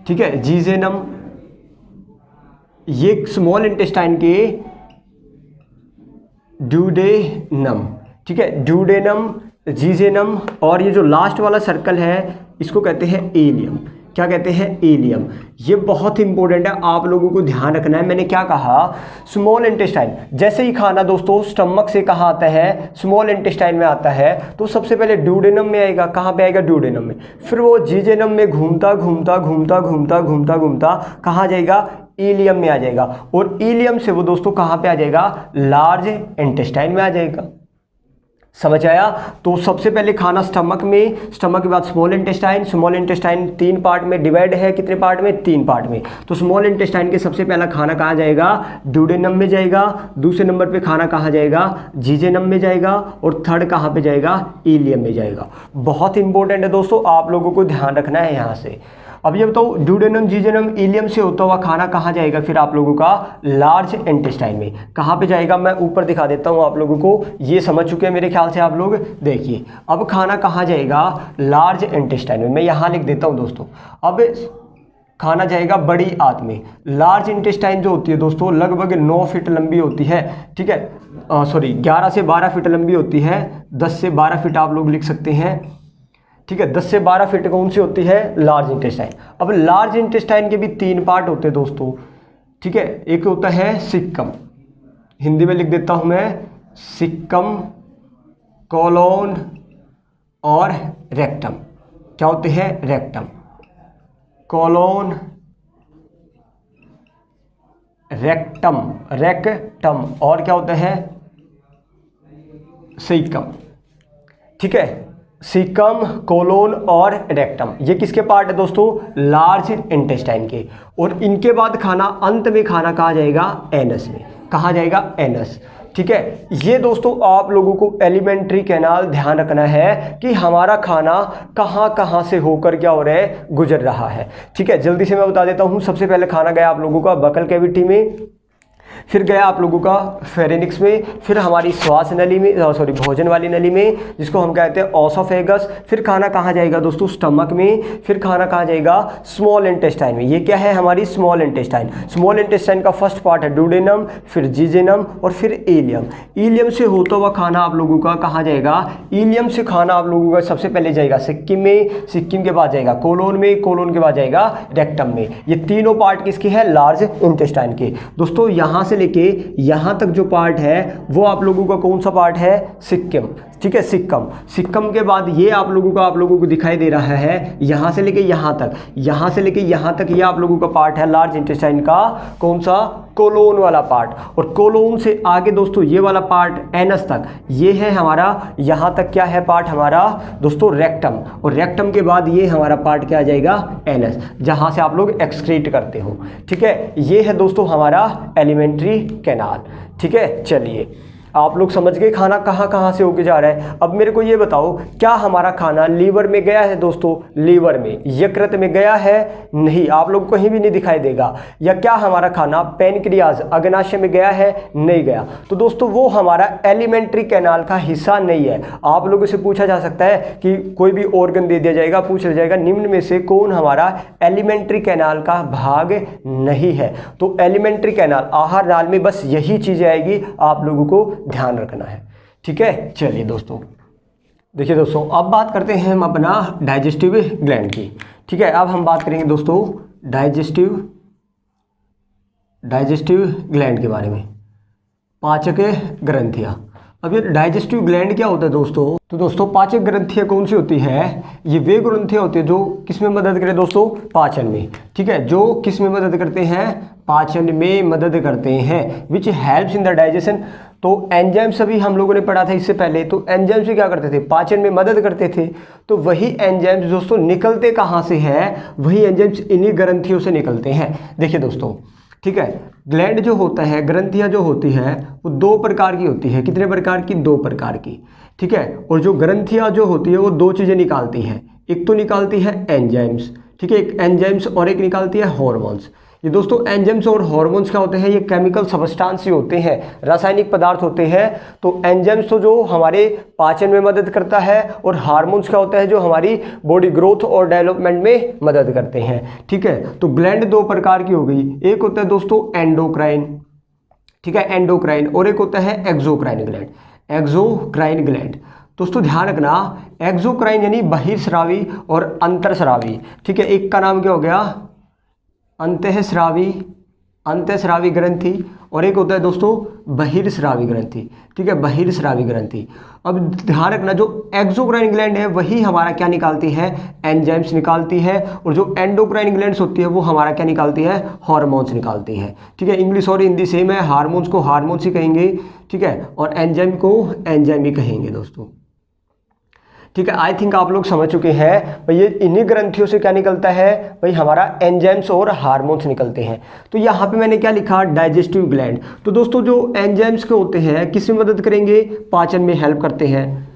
ठीक है, जीजेनम। ये स्मॉल इंटेस्टाइन के ड्यूडेनम। ठीक है, ड्यूडेनम, जीजेनम, और ये जो लास्ट वाला सर्कल है इसको कहते हैं एलियम। क्या कहते हैं, एलियम। ये बहुत इंपॉर्टेंट है, आप लोगों को ध्यान रखना है। मैंने क्या कहा, स्मॉल इंटेस्टाइन, जैसे ही खाना दोस्तों स्टमक से कहाँ आता है, स्मॉल इंटेस्टाइन में आता है, तो सबसे पहले ड्यूडेनम में आएगा। कहाँ पे आएगा, ड्यूडेनम में। फिर वो जीजेनम में घूमता घूमता घूमता घूमता घूमता घूमता कहाँ जाएगा, इलियम में आ जाएगा। और इलियम से वो दोस्तों कहाँ पे आ जाएगा, लार्ज इंटेस्टाइन में आ जाएगा। समझ आया। तो सबसे पहले खाना स्टमक में, स्टमक के बाद small intestine, small intestine 3 part में डिवाइड है, कितने पार्ट में? 3 पार्ट में। तो स्मॉल इंटेस्टाइन के सबसे पहला खाना कहाँ जाएगा? ड्यूडेनम में जाएगा। दूसरे नंबर पे खाना कहाँ जाएगा? जीजेनम में जाएगा। और थर्ड कहाँ पे जाएगा? इलियम में जाएगा। बहुत इंपॉर्टेंट है दोस्तों, आप लोगों को ध्यान रखना है यहाँ से। अब ये बताओ, ड्यूडेनम, जीजेनम, इलियम से होता हुआ खाना कहाँ जाएगा फिर आप लोगों का? लार्ज इंटेस्टाइन में। कहाँ पे जाएगा? मैं ऊपर दिखा देता हूँ आप लोगों को, ये समझ चुके हैं मेरे ख्याल से आप लोग। देखिए अब खाना कहाँ जाएगा? लार्ज इंटेस्टाइन में। मैं यहाँ लिख देता हूँ दोस्तों। अब खाना जाएगा बड़ी आंत में। लार्ज इंटेस्टाइन जो होती है दोस्तों लगभग 9 फीट लंबी होती है, ठीक है, सॉरी 11 से 12 फीट लंबी होती है, 10 से 12 फीट आप लोग लिख सकते हैं, ठीक है। 10 से 12 फीट कौन सी होती है? Large intestine. अब लार्ज इंटेस्टाइन के भी 3 पार्ट होते हैं दोस्तों, ठीक है। एक होता है सिक्कम, हिंदी में लिख देता हूं मैं, सिक्कम, कोलोन और रेक्टम। क्या होते हैं? रेक्टम, कोलोन, रेक्टम, रेक्टम, और क्या होता है? सिक्कम, ठीक है। सिक्कम, कोलोन और रेक्टम, ये किसके पार्ट है दोस्तों? लार्ज इंटेस्टाइन के। और इनके बाद खाना, अंत में खाना कहाँ जाएगा? एनस में। कहाँ जाएगा? एनस, ठीक है। ये दोस्तों आप लोगों को एलिमेंट्री कैनाल ध्यान रखना है कि हमारा खाना कहाँ कहाँ से होकर क्या हो रहा है? गुजर रहा है, ठीक है। जल्दी से मैं बता देता हूँ। सबसे पहले खाना गया आप लोगों का बकल कैविटी में, फिर गया आप लोगों का फेरेनिक्स में, फिर हमारी श्वास नली में, सॉरी भोजन वाली नली में जिसको हम कहते हैं ऑसोफेगस। फिर खाना कहाँ जाएगा दोस्तों? स्टमक में। फिर खाना कहाँ जाएगा? स्मॉल इंटेस्टाइन में। ये क्या है? हमारी स्मॉल इंटेस्टाइन। स्मॉल इंटेस्टाइन का फर्स्ट पार्ट है ड्यूडेनम, फिर जीजेनम और फिर इलियम। इलियम से होता हुआ खाना आप लोगों का कहाँ जाएगा? इलियम से खाना आप लोगों का सबसे पहले जाएगा सिक्किम में, सिक्किम के बाद जाएगा कोलोन में, कोलोन के बाद जाएगा रेक्टम में। ये तीनों पार्ट किसके हैं? लार्ज इंटेस्टाइन के। दोस्तों यहाँ से लेके यहां तक जो पार्ट है वो आप लोगों का कौन सा पार्ट है? सिक्किम, ठीक है, सिक्कम। सिक्कम के बाद ये आप लोगों को दिखाई दे रहा है यहां से लेके यहां तक, यहां से लेके यहां तक ये आप लोगों का पार्ट है लार्ज इंटेस्टाइन का, कौन सा? कोलोन वाला पार्ट। और कोलोन से आगे दोस्तों ये वाला पार्ट एनस तक, ये है हमारा, यहां तक क्या है पार्ट हमारा दोस्तों? रेक्टम। और रेक्टम के बाद ये हमारा पार्ट क्या आ जाएगा? एनस, जहां से आप लोग एक्सक्रीट करते हो, ठीक है। ये है दोस्तों हमारा एलिमेंट्री कैनाल, ठीक है। चलिए आप लोग समझ गए खाना कहाँ कहाँ से होके जा रहा है। अब मेरे को ये बताओ, क्या हमारा खाना लीवर में गया है दोस्तों? लीवर में, यकृत में गया है? नहीं, आप लोग कहीं भी नहीं दिखाई देगा। या क्या हमारा खाना पैनक्रियाज, अग्नाशय में गया है? नहीं गया। तो दोस्तों वो हमारा एलिमेंट्री कैनाल का हिस्सा नहीं है। आप लोगों से पूछा जा सकता है कि कोई भी ऑर्गन दे दिया जाएगा, पूछ लिया जाएगा निम्न में से कौन हमारा एलिमेंट्री कैनाल का भाग नहीं है? तो एलिमेंट्री कैनाल, आहार नाल में बस यही चीज़ें आएगी, आप लोगों को ध्यान रखना है, ठीक है। चलिए दोस्तों, देखिए दोस्तों अब बात करते हैं हम अपना डाइजेस्टिव ग्लैंड की, ठीक है। अब हम बात करेंगे दोस्तों डाइजेस्टिव ग्लैंड के बारे में, पाचक ग्रंथियाँ। अब ये डाइजेस्टिव ग्लैंड क्या होता है दोस्तों? तो दोस्तों पाचक ग्रंथियाँ कौन सी होती है? ये वे ग्रंथियाँ होती है जो किस में मदद करें दोस्तों? पाचन में, ठीक है। जो किस में मदद करते हैं? पाचन में मदद करते हैं, विच हेल्प्स इन द डाइजेशन। तो एंजाइम्स अभी हम लोगों ने पढ़ा था इससे पहले, तो एंजाइम्स क्या करते थे? पाचन में मदद करते थे। तो वही एंजाइम्स दोस्तों निकलते कहाँ से हैं? वही एंजाइम्स इन्हीं ग्रंथियों से निकलते हैं। देखिए दोस्तों, ठीक है, ग्लैंड जो होता है, ग्रंथियाँ जो होती है वो 2 प्रकार की होती है। कितने प्रकार की? 2 प्रकार की, ठीक है। और जो ग्रंथियाँ जो होती है वो 2 चीज़ें निकालती हैं। एक तो निकालती है एंजाइम्स, ठीक है, एक एंजाइम्स, और एक निकालती है हॉर्मोन्स। ये दोस्तों एंजाइम्स और हार्मोन्स क्या होते हैं? ये केमिकल सब्सटेंस होते हैं, रासायनिक पदार्थ होते हैं। तो एंजाइम्स तो जो हमारे पाचन में मदद करता है, और हार्मोन्स क्या होता है? जो हमारी बॉडी ग्रोथ और डेवलपमेंट में मदद करते हैं, ठीक है। तो ग्लैंड 2 प्रकार की हो गई, एक होता है दोस्तों एंडोक्राइन, ठीक है, एंडोक्राइन, और एक होता है एक्सोक्राइन ग्लैंड, एक्सोक्राइन ग्लैंड। दोस्तों ध्यान रखना, एक्सोक्राइन यानी बहिर्स्रावी और अंतरस्रावी, ठीक है। एक का नाम क्या हो गया? अंतःस्रावी ग्रंथि, और एक होता है दोस्तों बहिर्स्रावी ग्रंथि। ठीक है, बहिर्स्रावी ग्रंथि। अब ध्यान रखना, जो एक्सोक्राइन ग्लैंड है वही हमारा क्या निकालती है, एंजाइम्स निकालती है, और जो एंडोक्राइन ग्लैंड्स होती है वो हमारा क्या निकालती है, हार्मोन्स निकालती है। ठीक है, इंग्लिश और हिंदी सेम है, हार्मोन्स को हार्मोन्स ही कहेंगे, ठीक है, और एंजाइम को एंजाइम ही कहेंगे दोस्तों। ठीक है, आई थिंक आप लोग समझ चुके हैं भाई, ये इन्हीं ग्रंथियों से क्या निकलता है भाई, हमारा एंजाइम्स और हार्मोन्स निकलते हैं। तो यहाँ पे मैंने क्या लिखा, डाइजेस्टिव ग्लैंड। तो दोस्तों जो एंजाइम्स के होते हैं किस में मदद करेंगे, पाचन में हेल्प करते हैं।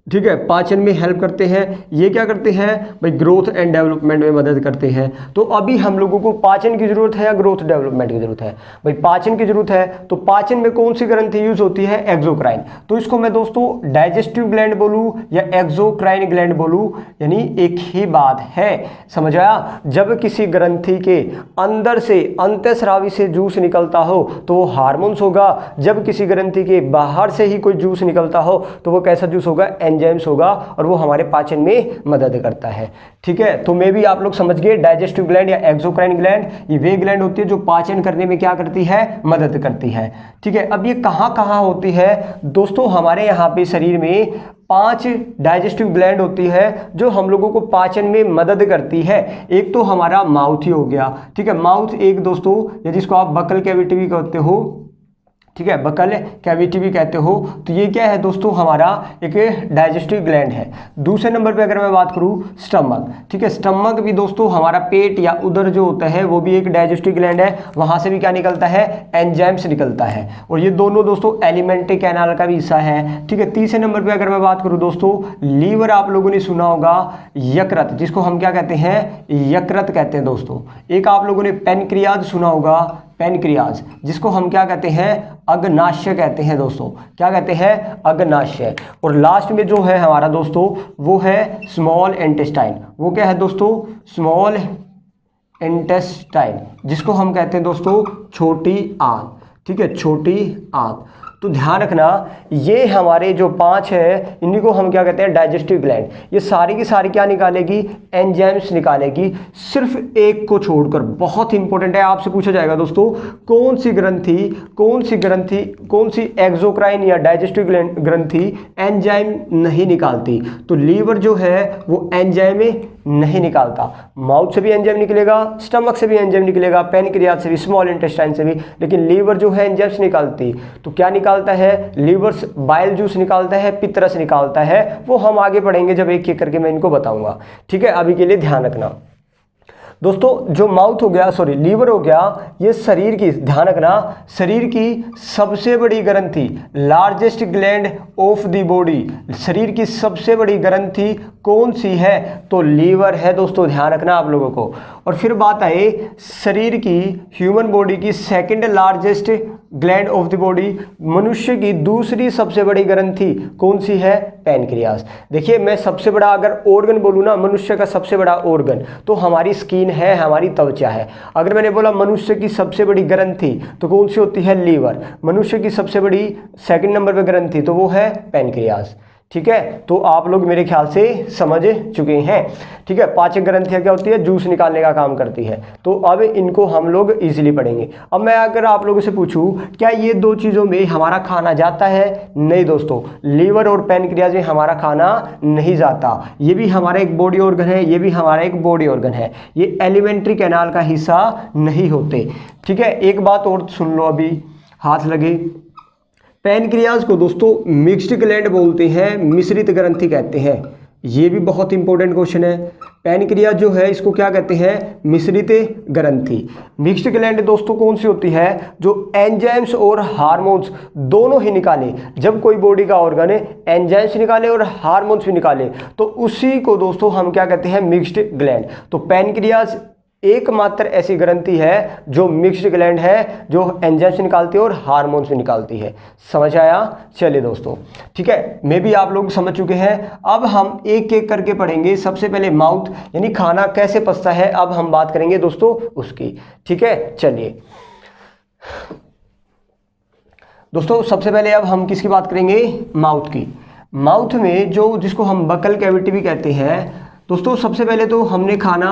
ठीक है, पाचन में हेल्प करते हैं। ये क्या करते हैं भाई, ग्रोथ एंड डेवलपमेंट में मदद करते हैं। तो अभी हम लोगों को पाचन की जरूरत है या ग्रोथ डेवलपमेंट की जरूरत है भाई, पाचन की जरूरत है। तो पाचन में कौन सी ग्रंथि यूज होती है, एक्सोक्राइन। तो इसको मैं दोस्तों डाइजेस्टिव ग्लैंड बोलूं या एक्सोक्राइन ग्लैंड बोलूं, यानी एक ही बात है, समझ आया। जब किसी ग्रंथि के अंदर से अंतःस्रावी से जूस निकलता हो तो वो हार्मोन्स होगा, जब किसी ग्रंथि के बाहर से ही कोई जूस निकलता हो तो वो कैसा जूस होगा, एंजाइम्स होगा, और वो हमारे पाचन में मदद करता है। ठीक है, तो मे भी आप लोग समझ गए, डाइजेस्टिव ग्लैंड या एक्सोक्राइन ग्लैंड ये वे ग्लैंड होती है जो पाचन करने में क्या करती है, मदद करती है। ठीक है, अब ये कहाँ कहाँ होती है दोस्तों, हमारे यहाँ पे शरीर में 5 डाइजेस्टिव ग्लैंड होती है जो हम लोगों को पाचन में मदद करती है। एक तो हमारा माउथ ही हो गया। ठीक है, माउथ एक दोस्तों, या जिसको आप बकल कैविटी भी कहते हो, ठीक है, बकल कैविटी भी कहते हो, तो ये क्या है दोस्तों, हमारा एक डाइजेस्टिव ग्लैंड है। दूसरे नंबर पे अगर मैं बात करूँ स्टमक। ठीक है, स्टमक भी दोस्तों हमारा पेट या उदर जो होता है वो भी एक डाइजेस्टिव ग्लैंड है, वहाँ से भी क्या निकलता है, एंजाइम्स निकलता है, और ये दोनों दोस्तों एलिमेंट्री कैनाल का भी हिस्सा है। ठीक है, तीसरे नंबर पर अगर मैं बात करूँ दोस्तों, लीवर आप लोगों ने सुना होगा, यकृत, जिसको हम क्या कहते हैं, यकृत कहते हैं दोस्तों। एक आप लोगों ने पेनक्रियाज सुना होगा, पेनक्रियाज, जिसको हम क्या कहते हैं, अग्नाशय कहते हैं दोस्तों। क्या कहते हैं, अग्नाशय। और लास्ट में जो है हमारा दोस्तों वो है स्मॉल इंटेस्टाइन। वो क्या है दोस्तों, स्मॉल इंटेस्टाइन, जिसको हम कहते हैं दोस्तों छोटी आंत। ठीक है, छोटी आंत। तो ध्यान रखना, ये हमारे जो 5 है इन्हीं को हम क्या कहते हैं, डाइजेस्टिव ग्लैंड। ये सारी की सारी क्या निकालेगी, एंजाइम्स निकालेगी, सिर्फ एक को छोड़कर। बहुत इंपॉर्टेंट है, आपसे पूछा जाएगा दोस्तों, कौन सी एक्सोक्राइन या डाइजेस्टिव ग्रंथि एंजाइम नहीं निकालती। तो लीवर जो है वो एंजाइम नहीं निकालता। माउथ से भी एंजाइम निकलेगा, स्टमक से भी एंजाइम निकलेगा, पेनक्रियाज से भी, स्मॉल इंटेस्टाइन से भी, लेकिन लीवर जो है एंजाइम्स निकालती। तो क्या निकालता है, लीवर बाइल जूस निकालता है, पित्तरस निकालता है। वो हम आगे पढ़ेंगे जब एक एक करके मैं इनको बताऊंगा। ठीक है, अभी के लिए ध्यान रखना दोस्तों, जो माउथ हो गया, सॉरी लीवर हो गया, ये शरीर की, ध्यान रखना, शरीर की सबसे बड़ी ग्रंथि, largest gland of the body. शरीर की सबसे बड़ी ग्रंथि कौन सी है, तो लीवर है दोस्तों, ध्यान रखना आप लोगों को। और फिर बात आए शरीर की, ह्यूमन बॉडी की second largest gland of the body, मनुष्य की दूसरी सबसे बड़ी ग्रंथि कौन सी है, पैनक्रियास। देखिए, मैं सबसे बड़ा अगर ऑर्गन बोलूँ ना, मनुष्य का सबसे बड़ा ऑर्गन, तो हमारी स्किन है, हमारी त्वचा है। अगर मैंने बोला मनुष्य की सबसे बड़ी ग्रंथि तो कौन सी होती है, लीवर। मनुष्य की सबसे बड़ी सेकंड नंबर पे ग्रंथि तो वो है पैनक्रियास। ठीक है, तो आप लोग मेरे ख्याल से समझ चुके हैं। ठीक है, पाचक ग्रंथियाँ क्या होती है, जूस निकालने का काम करती है। तो अब इनको हम लोग इजीली पढ़ेंगे। अब मैं अगर आप लोगों से पूछूं, क्या ये दो चीज़ों में हमारा खाना जाता है, नहीं दोस्तों, लीवर और पैनक्रियाज में हमारा खाना नहीं जाता। ये भी हमारा एक बॉडी ऑर्गन है, ये भी हमारा एक बॉडी ऑर्गन है, ये एलिमेंट्री कैनाल का हिस्सा नहीं होते। ठीक है, एक बात और सुन लो, अभी हाथ लगे। पैनक्रियाज को दोस्तों मिक्स्ड ग्लैंड बोलते हैं, मिश्रित ग्रंथि कहते हैं। ये भी बहुत इंपॉर्टेंट क्वेश्चन है। पैनक्रियाज जो है इसको क्या कहते हैं, मिश्रित ग्रंथि। मिक्स्ड ग्लैंड दोस्तों कौन सी होती है, जो एंजाइम्स और हार्मोन्स दोनों ही निकाले। जब कोई बॉडी का ऑर्गन एंजाइम्स निकाले और हार्मोन्स भी निकाले तो उसी को दोस्तों हम क्या कहते हैं, मिक्स्ड ग्लैंड। तो पैनक्रियाज एकमात्र ऐसी ग्रंथि है जो मिक्स्ड ग्लैंड है, जो एंजाइम्स निकालती है और हार्मोन्स भी निकालती है। समझ आया? चलिए दोस्तों, ठीक है, मे भी आप लोग समझ चुके हैं। अब हम एक एक करके पढ़ेंगे। सबसे पहले माउथ, यानी खाना कैसे पचता है, अब हम बात करेंगे दोस्तों उसकी। ठीक है, चलिए दोस्तों, सबसे पहले अब हम किसकी बात करेंगे, माउथ की। माउथ में जो, जिसको हम बकल कैविटी भी कहते हैं दोस्तों, सबसे पहले तो हमने खाना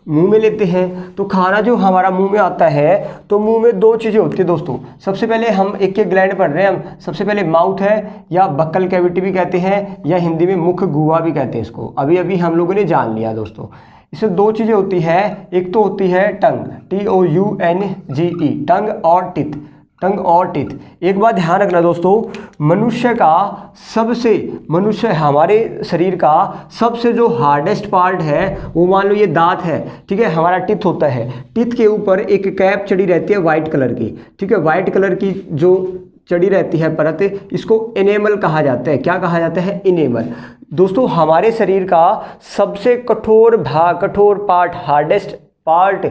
मुंह में लेते हैं तो खाना जो हमारा मुंह में आता है तो मुंह में दो चीज़ें होती है दोस्तों। सबसे पहले हम एक एक ग्लैंड पढ़ रहे हैं, हम सबसे पहले माउथ है या बक्कल कैविटी भी कहते हैं या हिंदी में मुख गुहा भी कहते हैं इसको, अभी अभी हम लोगों ने जान लिया दोस्तों। इसमें दो चीज़ें होती है, एक तो होती है टंग, TOUNGE, टंग और टिथ, टंग और टिथ। एक बात ध्यान रखना दोस्तों, मनुष्य हमारे शरीर का सबसे जो हार्डेस्ट पार्ट है वो मान लो ये दांत है, ठीक है, हमारा टिथ होता है। टिथ के ऊपर एक कैप चढ़ी रहती है वाइट कलर की, ठीक है, वाइट कलर की जो चढ़ी रहती है परत, इसको इनेमल कहा जाता है। क्या कहा जाता है? इनेमल। दोस्तों हमारे शरीर का सबसे कठोर भाग, कठोर पार्ट, हार्डेस्ट पार्ट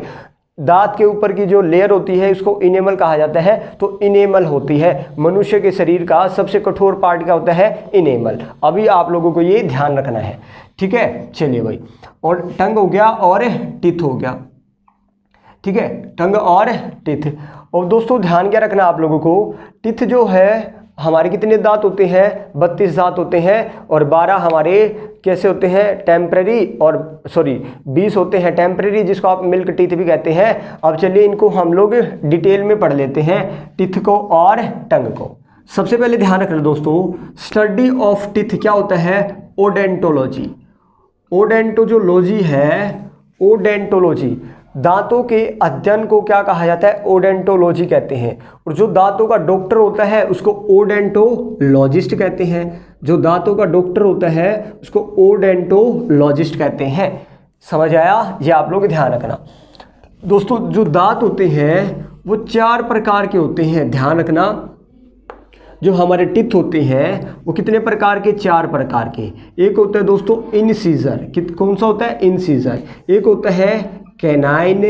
दांत के ऊपर की जो लेयर होती है इसको इनेमल कहा जाता है। तो इनेमल होती है मनुष्य के शरीर का सबसे कठोर पार्ट, क्या होता है? इनेमल। अभी आप लोगों को ये ध्यान रखना है, ठीक है। चलिए भाई, और टंग हो गया और टिथ हो गया, ठीक है, टंग और टिथ। और दोस्तों ध्यान क्या रखना आप लोगों को, टिथ जो है हमारे कितने दांत होते हैं? 32 दांत होते हैं, और 12 हमारे कैसे होते हैं? टेम्पररी, और 20 होते हैं टेम्पररी, जिसको आप मिल्क टीथ भी कहते हैं। अब चलिए इनको हम लोग डिटेल में पढ़ लेते हैं, टिथ को और टंग को। सबसे पहले ध्यान रखना दोस्तों, स्टडी ऑफ टिथ क्या होता है? ओडेंटोलॉजी। ओडेंटोलॉजी है, ओडेंटोलॉजी, दांतों के अध्ययन को क्या कहा जाता है? ओडेंटोलॉजी कहते हैं। और जो दांतों का डॉक्टर होता है उसको ओडेंटोलॉजिस्ट कहते हैं। जो दांतों का डॉक्टर होता है उसको ओडेंटोलॉजिस्ट कहते हैं। समझ आया? ये आप लोग ध्यान रखना दोस्तों। जो दांत होते हैं वो 4 प्रकार के होते हैं, ध्यान रखना। जो हमारे टिथ होते हैं वो कितने प्रकार के? 4 प्रकार के। एक होता है दोस्तों इनसीजर, कौन सा होता है? इनसीजर। एक होता है कैनाइन,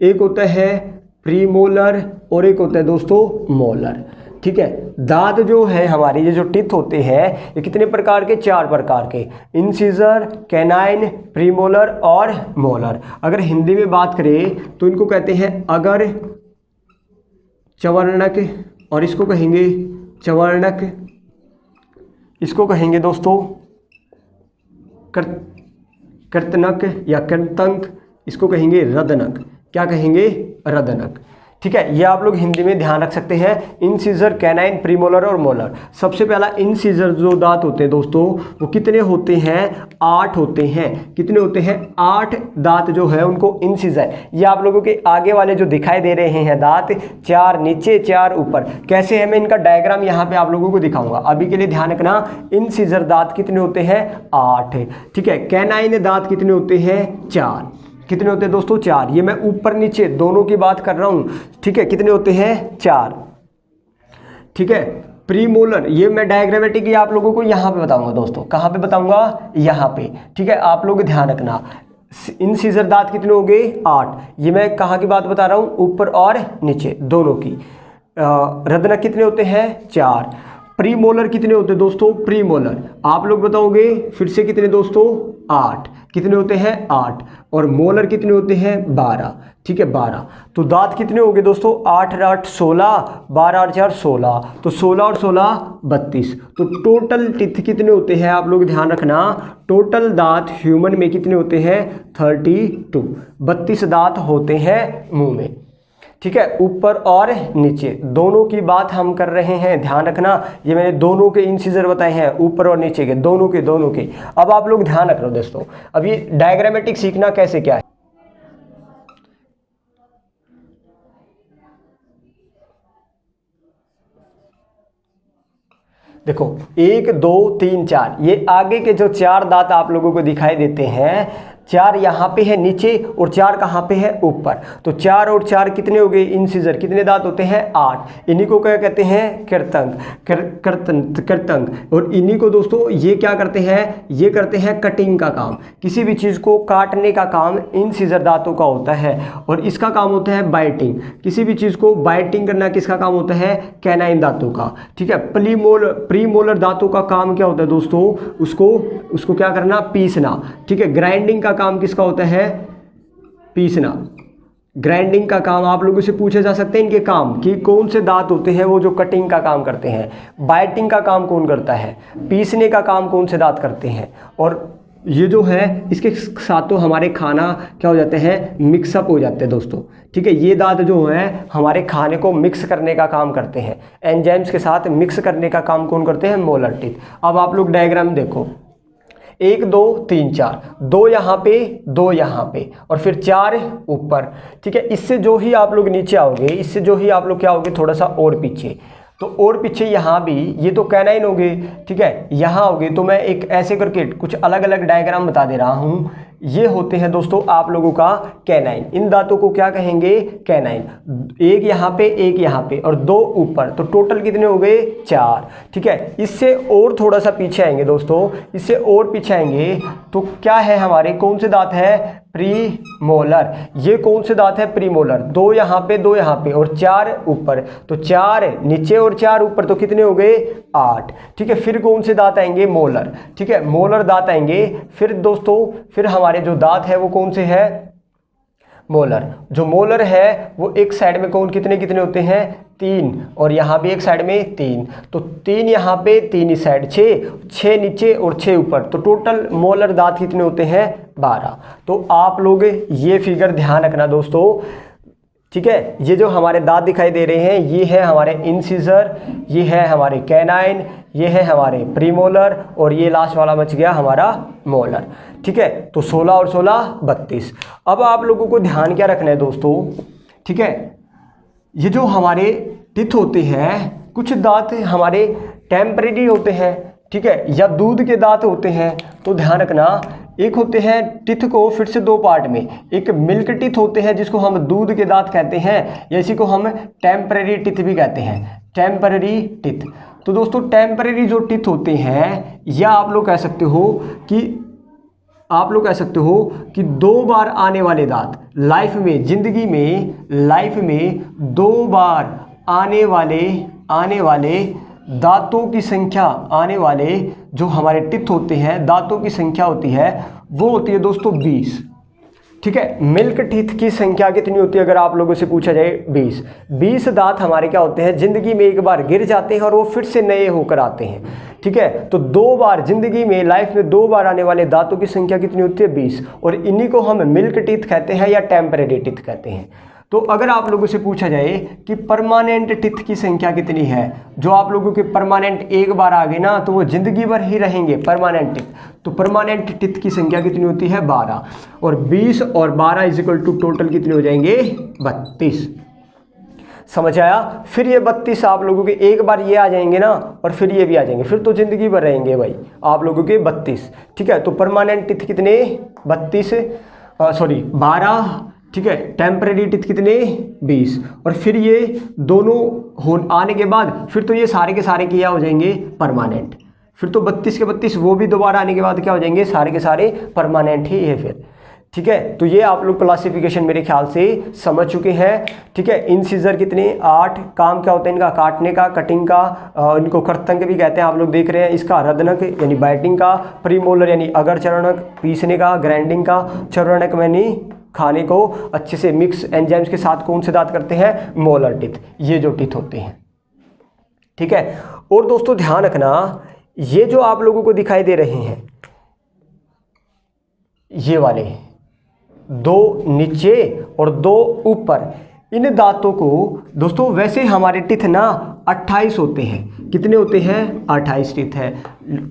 एक होता है प्रीमोलर, और एक होता है दोस्तों मोलर, ठीक है। दांत जो है हमारे, ये जो टिथ होते हैं ये कितने प्रकार के? 4 प्रकार के, इनसीजर, कैनाइन, प्रीमोलर और मोलर। अगर हिंदी में बात करें तो इनको कहते हैं अगर, चवर्णक, और इसको कहेंगे चवर्णक, इसको कहेंगे दोस्तों कर्तनक या कर्तंक, इसको कहेंगे रदनक। क्या कहेंगे? रदनक, ठीक है। ये आप लोग हिंदी में ध्यान रख सकते हैं, इनसीजर, कैनाइन, प्रीमोलर और मोलर। सबसे पहला इनसीजर जो दांत होते हैं दोस्तों वो कितने होते हैं? 8 होते हैं। कितने होते हैं? 8 दांत जो है उनको इनसीजर। ये आप लोगों के आगे वाले जो दिखाई दे रहे हैं दांत, 4 नीचे 4 ऊपर, कैसे है मैं इनका डायग्राम यहाँ पे आप लोगों को दिखाऊंगा। अभी के लिए ध्यान रखना, इनसीजर दांत कितने होते हैं? 8, ठीक है। कैनाइन दांत कितने होते हैं? 4। कितने होते हैं दोस्तों? 4। ये मैं ऊपर नीचे दोनों की बात कर रहा हूँ, ठीक है। कितने होते हैं? 4, ठीक है। प्रीमोलर, ये मैं डायग्रामेटिक ही आप लोगों को यहाँ पे बताऊंगा दोस्तों। कहाँ पे बताऊंगा? यहाँ पे, ठीक है। आप लोग ध्यान रखना, इनसीजर दांत कितने हो गए? 8। ये मैं कहाँ की बात बता रहा हूँ? ऊपर और नीचे दोनों की। रदनक कितने होते हैं? 4। प्रीमोलर कितने होते हैं दोस्तों? प्रीमोलर आप लोग बताओगे फिर से, कितने दोस्तों? 8। कितने होते हैं? 8। और मोलर कितने होते हैं? 12, ठीक है, 12। तो दांत कितने हो गए दोस्तों? 8 और 8 16, 12 और 4 16, तो 16 और 16 32। तो टोटल टिथ कितने होते हैं? आप लोग ध्यान रखना, टोटल दांत ह्यूमन में कितने होते हैं? 32, 32 दांत होते हैं मुंह में, ठीक है। ऊपर और नीचे दोनों की बात हम कर रहे हैं, ध्यान रखना। ये मैंने दोनों के इंसीजर बताए हैं, ऊपर और नीचे के, दोनों के। अब आप लोग ध्यान रख लो दोस्तों, अब ये डायग्रामेटिक सीखना कैसे क्या है। देखो 1 2 3 4, ये आगे के जो 4 दांत आप लोगों को दिखाई देते हैं, 4 यहाँ पे है नीचे और 4 कहाँ पे है? ऊपर। तो 4 और 4 कितने हो गए? इनसीजर। कितने दांत होते हैं? 8। इन्हीं को क्या कहते हैं? कर्तंग। और इन्हीं को दोस्तों ये क्या करते हैं? ये करते हैं कटिंग का काम। किसी भी चीज़ को काटने का काम इनसीजर दांतों का होता है, और इसका काम होता है बाइटिंग। किसी भी चीज़ को बाइटिंग करना किसका काम होता है? कैनाइन दांतों का, ठीक है। प्रीमोलर दांतों का काम क्या होता है दोस्तों? उसको क्या करना? पीसना, ठीक है। ग्राइंडिंग का काम किसका होता है? पीसना। ग्राइंडिंग का काम आप लोगों से पूछे जा सकते हैं इनके काम कि कौन से दांत होते हैं वो जो कटिंग का काम करते हैं। बाइटिंग का काम कौन करता है? पीसने का काम कौन से दांत करते हैं? और ये जो है इसके साथ तो हमारे खाना क्या हो जाते हैं, मिक्सअप हो जाते हैं दोस्तों। ठीक है, ये दांत जो है हमारे खाने को मिक्स करने का काम करते हैं, एंजाइम्स के साथ मिक्स करने का काम कौन करते हैं, मोलर टीथ। अब आप लोग डायग्राम देखो, 1 2 3 4, 2 यहाँ पे, 2 यहाँ पे और फिर 4 ऊपर। ठीक है, इससे जो ही आप लोग नीचे आओगे, इससे जो ही आप लोग क्या आओगे, थोड़ा सा और पीछे, तो और पीछे यहाँ भी, ये तो कैनाइन हो गए। ठीक है, यहाँ हो गए, तो मैं एक ऐसे करके कुछ अलग अलग डायग्राम बता दे रहा हूँ। ये होते हैं दोस्तों आप लोगों का कैनाइन। इन दांतों को क्या कहेंगे, कैनाइन। एक यहाँ पे, एक यहाँ पे और 2 ऊपर, तो टोटल कितने हो गए, 4। ठीक है, इससे और थोड़ा सा पीछे आएंगे दोस्तों, इससे और पीछे आएंगे तो क्या है हमारे, कौन से दांत है, प्रीमोलर। ये कौन से दांत है, प्रीमोलर। 2 यहाँ पे, 2 यहाँ पे और 4 ऊपर, तो 4 नीचे और 4 ऊपर, तो कितने हो गए, 8। ठीक है, फिर कौन से दांत आएंगे, मोलर। ठीक है, मोलर दांत आएंगे। फिर दोस्तों फिर हमारे जो दांत है वो कौन से है, मोलर। जो मोलर है वो एक साइड में कौन कितने कितने होते हैं, 3 और यहाँ भी एक साइड में 3, तो 3 यहाँ पे, 3 इस साइड, 6 नीचे और 6 ऊपर, तो टोटल मोलर दांत कितने होते हैं, 12। तो आप लोग ये फिगर ध्यान रखना दोस्तों। ठीक है, ये जो हमारे दांत दिखाई दे रहे हैं ये है हमारे इंसिजर, ये है हमारे कैनाइन, ये है हमारे प्रीमोलर और ये लास्ट वाला बच गया हमारा मोलर। ठीक है, तो 16 और 16 32। अब आप लोगों को ध्यान क्या रखना है दोस्तों, ठीक है, ये जो हमारे टीथ होते हैं, कुछ दांत हमारे टेम्परेरी होते हैं, ठीक है, या दूध के दांत होते हैं। तो ध्यान रखना, एक होते हैं टीथ को फिर से 2 पार्ट में, एक मिल्क टीथ होते हैं जिसको हम दूध के दांत कहते हैं, या इसी को हम टेम्परेरी टीथ भी कहते हैं, टेम्परेरी टीथ। तो दोस्तों टेम्परेरी जो टीथ होते हैं, या आप लोग कह सकते हो कि 2 बार आने वाले दांत, लाइफ में, जिंदगी में, लाइफ में 2 बार आने वाले दांतों की संख्या, आने वाले जो हमारे टीथ होते हैं, दांतों की संख्या होती है वो होती है दोस्तों 20। ठीक है, मिल्क टीथ की संख्या कितनी होती है अगर आप लोगों से पूछा जाए, 20 दांत हमारे क्या होते हैं, जिंदगी में एक बार गिर जाते हैं और वो फिर से नए होकर आते हैं। ठीक है, तो 2 बार जिंदगी में, लाइफ में 2 बार आने वाले दांतों की संख्या कितनी होती है, 20, और इन्हीं को हम मिल्क टीथ कहते हैं या टेम्परेरी टीथ कहते हैं। तो अगर आप लोगों से पूछा जाए कि परमानेंट टीथ की संख्या कितनी है, जो आप लोगों के परमानेंट एक बार आ गए ना तो वो जिंदगी भर ही रहेंगे परमानेंट टीथ, तो परमानेंट टीथ की संख्या कितनी होती है, 12, और 20 और 12 इक्वल टू टोटल कितने हो जाएंगे, 32। समझ आया। फिर ये 32 आप लोगों के एक बार ये आ जाएंगे ना और फिर ये भी आ जाएंगे, फिर तो जिंदगी भर रहेंगे भाई आप लोगों के 32। ठीक है, तो परमानेंट टीथ कितने, 12। ठीक है, टेम्परेरी टीथ कितने, 20, और फिर ये दोनों आने के बाद फिर तो ये सारे के सारे क्या हो जाएंगे, परमानेंट। फिर तो 32 के 32 वो भी दोबारा आने के बाद क्या हो जाएंगे, सारे के सारे परमानेंट ही है फिर। ठीक है, तो ये आप लोग क्लासिफिकेशन मेरे ख्याल से समझ चुके हैं। ठीक है, इंसिजर कितने, 8, काम क्या होता है इनका, काटने का, कटिंग का, इनको कर्तंग भी कहते हैं, आप लोग देख रहे हैं। इसका रदनक यानी बाइटिंग का, प्रीमोलर यानी अगर चरणक, पीसने का, ग्राइंडिंग का, चरणक यानी खाने को अच्छे से मिक्स एंजाइम्स के साथ कौन से दांत करते हैं, मोलर टीथ, ये जो टीथ होते हैं। ठीक है, और दोस्तों ध्यान रखना, ये जो आप लोगों को दिखाई दे रहे हैं ये वाले 2 नीचे और 2 ऊपर, इन दांतों को दोस्तों वैसे हमारे टीथ ना 28 होते हैं। कितने होते हैं, 28 टीथ है।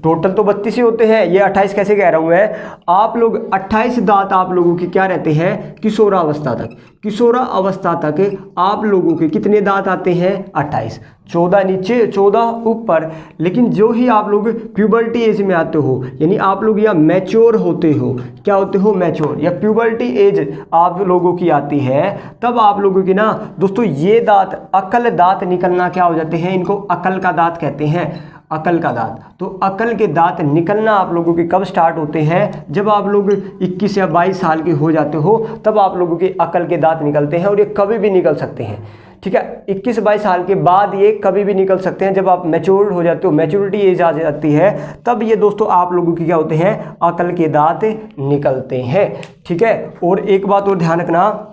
टोटल तो 32 ही होते हैं, ये 28 कैसे कह रहा हूँ मैं, आप लोग 28 दांत आप लोगों के क्या रहते हैं, किशोरावस्था तक। किशोरावस्था तक आप लोगों के कितने दांत आते हैं, 28, 14 नीचे 14 ऊपर। लेकिन जो ही आप लोग प्यूबर्टी एज में आते हो, यानी आप लोग या मैच्योर होते हो, क्या होते हो, मैच्योर, या प्यूबर्टी एज आप लोगों की आती है, तब आप लोगों की ना दोस्तों ये दांत, अकल दांत निकलना क्या हो जाते हैं, इनको अकल का दांत कहते हैं, अकल का दांत। तो अकल के दांत निकलना आप लोगों के कब स्टार्ट होते हैं, जब आप लोग 21 या 22 साल के हो जाते हो, तब आप लोगों के अकल के दांत निकलते हैं, और ये कभी भी निकल सकते हैं। ठीक है, 21-22 साल के बाद ये कभी भी निकल सकते हैं। जब आप मैच्योर हो जाते हो, मैच्योरिटी एज आ जाती है, तब ये दोस्तों आप लोगों की क्या होते हैं, अकल के दांत निकलते हैं। ठीक है, और एक बात और ध्यान रखना,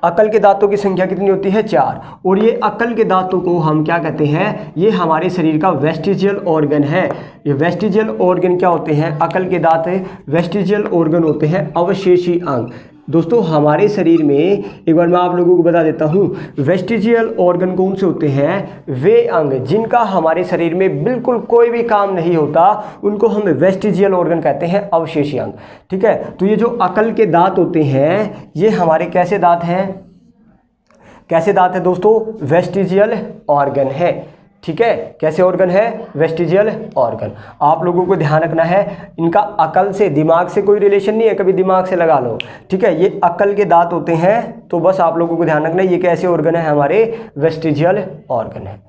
अकल के दांतों की संख्या कितनी होती है? 4। और ये अकल के दांतों को हम क्या कहते हैं? ये हमारे शरीर का वेस्टिजियल ऑर्गन है। ये वेस्टिजियल ऑर्गन क्या होते हैं? अकल के दांत वेस्टिजियल ऑर्गन होते हैं, अवशेषी अंग। दोस्तों हमारे शरीर में एक बार मैं आप लोगों को बता देता हूँ, वेस्टिजियल ऑर्गन कौन से होते हैं? वे अंग जिनका हमारे शरीर में बिल्कुल कोई भी काम नहीं होता, उनको हम वेस्टिजियल ऑर्गन कहते हैं, अवशेषी अंग। ठीक है, तो ये जो अकल के दांत होते हैं ये हमारे कैसे दांत हैं? कैसे दांत है दोस्तों? वेस्टिजियल ऑर्गन है। ठीक है, कैसे ऑर्गन है? Vestigial organ. आप लोगों को ध्यान रखना है, इनका अकल से, दिमाग से कोई रिलेशन नहीं है, कभी दिमाग से लगा लो। ठीक है, ये अकल के दांत होते हैं, तो बस आप लोगों को ध्यान रखना है ये कैसे ऑर्गन है? हमारे वेस्टिजियल ऑर्गन है।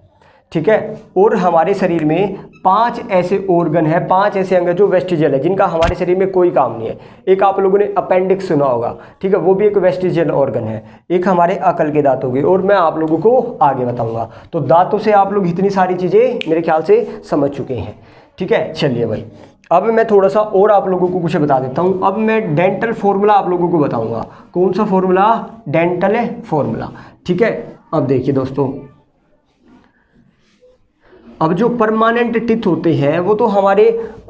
ठीक है, और हमारे शरीर में 5 ऐसे ऑर्गन है, 5 ऐसे अंग है जो वेस्टिजियल है, जिनका हमारे शरीर में कोई काम नहीं है। एक आप लोगों ने अपेंडिक्स सुना होगा, ठीक है, वो भी एक वेस्टिजियल ऑर्गन है। एक हमारे अकल के दांत हो गए, और मैं आप लोगों को आगे बताऊंगा। तो दांतों से आप लोग इतनी सारी चीज़ें मेरे ख्याल से समझ चुके हैं। ठीक है, चलिए भाई, अब मैं थोड़ा सा और आप लोगों को कुछ बता देता हूँ। अब मैं डेंटल फॉर्मूला आप लोगों को बताऊँगा। कौन सा फॉर्मूला? Dental formula. ठीक है, अब देखिए दोस्तों, अब जो परमानेंट टिथ होते हैं वो तो हमारे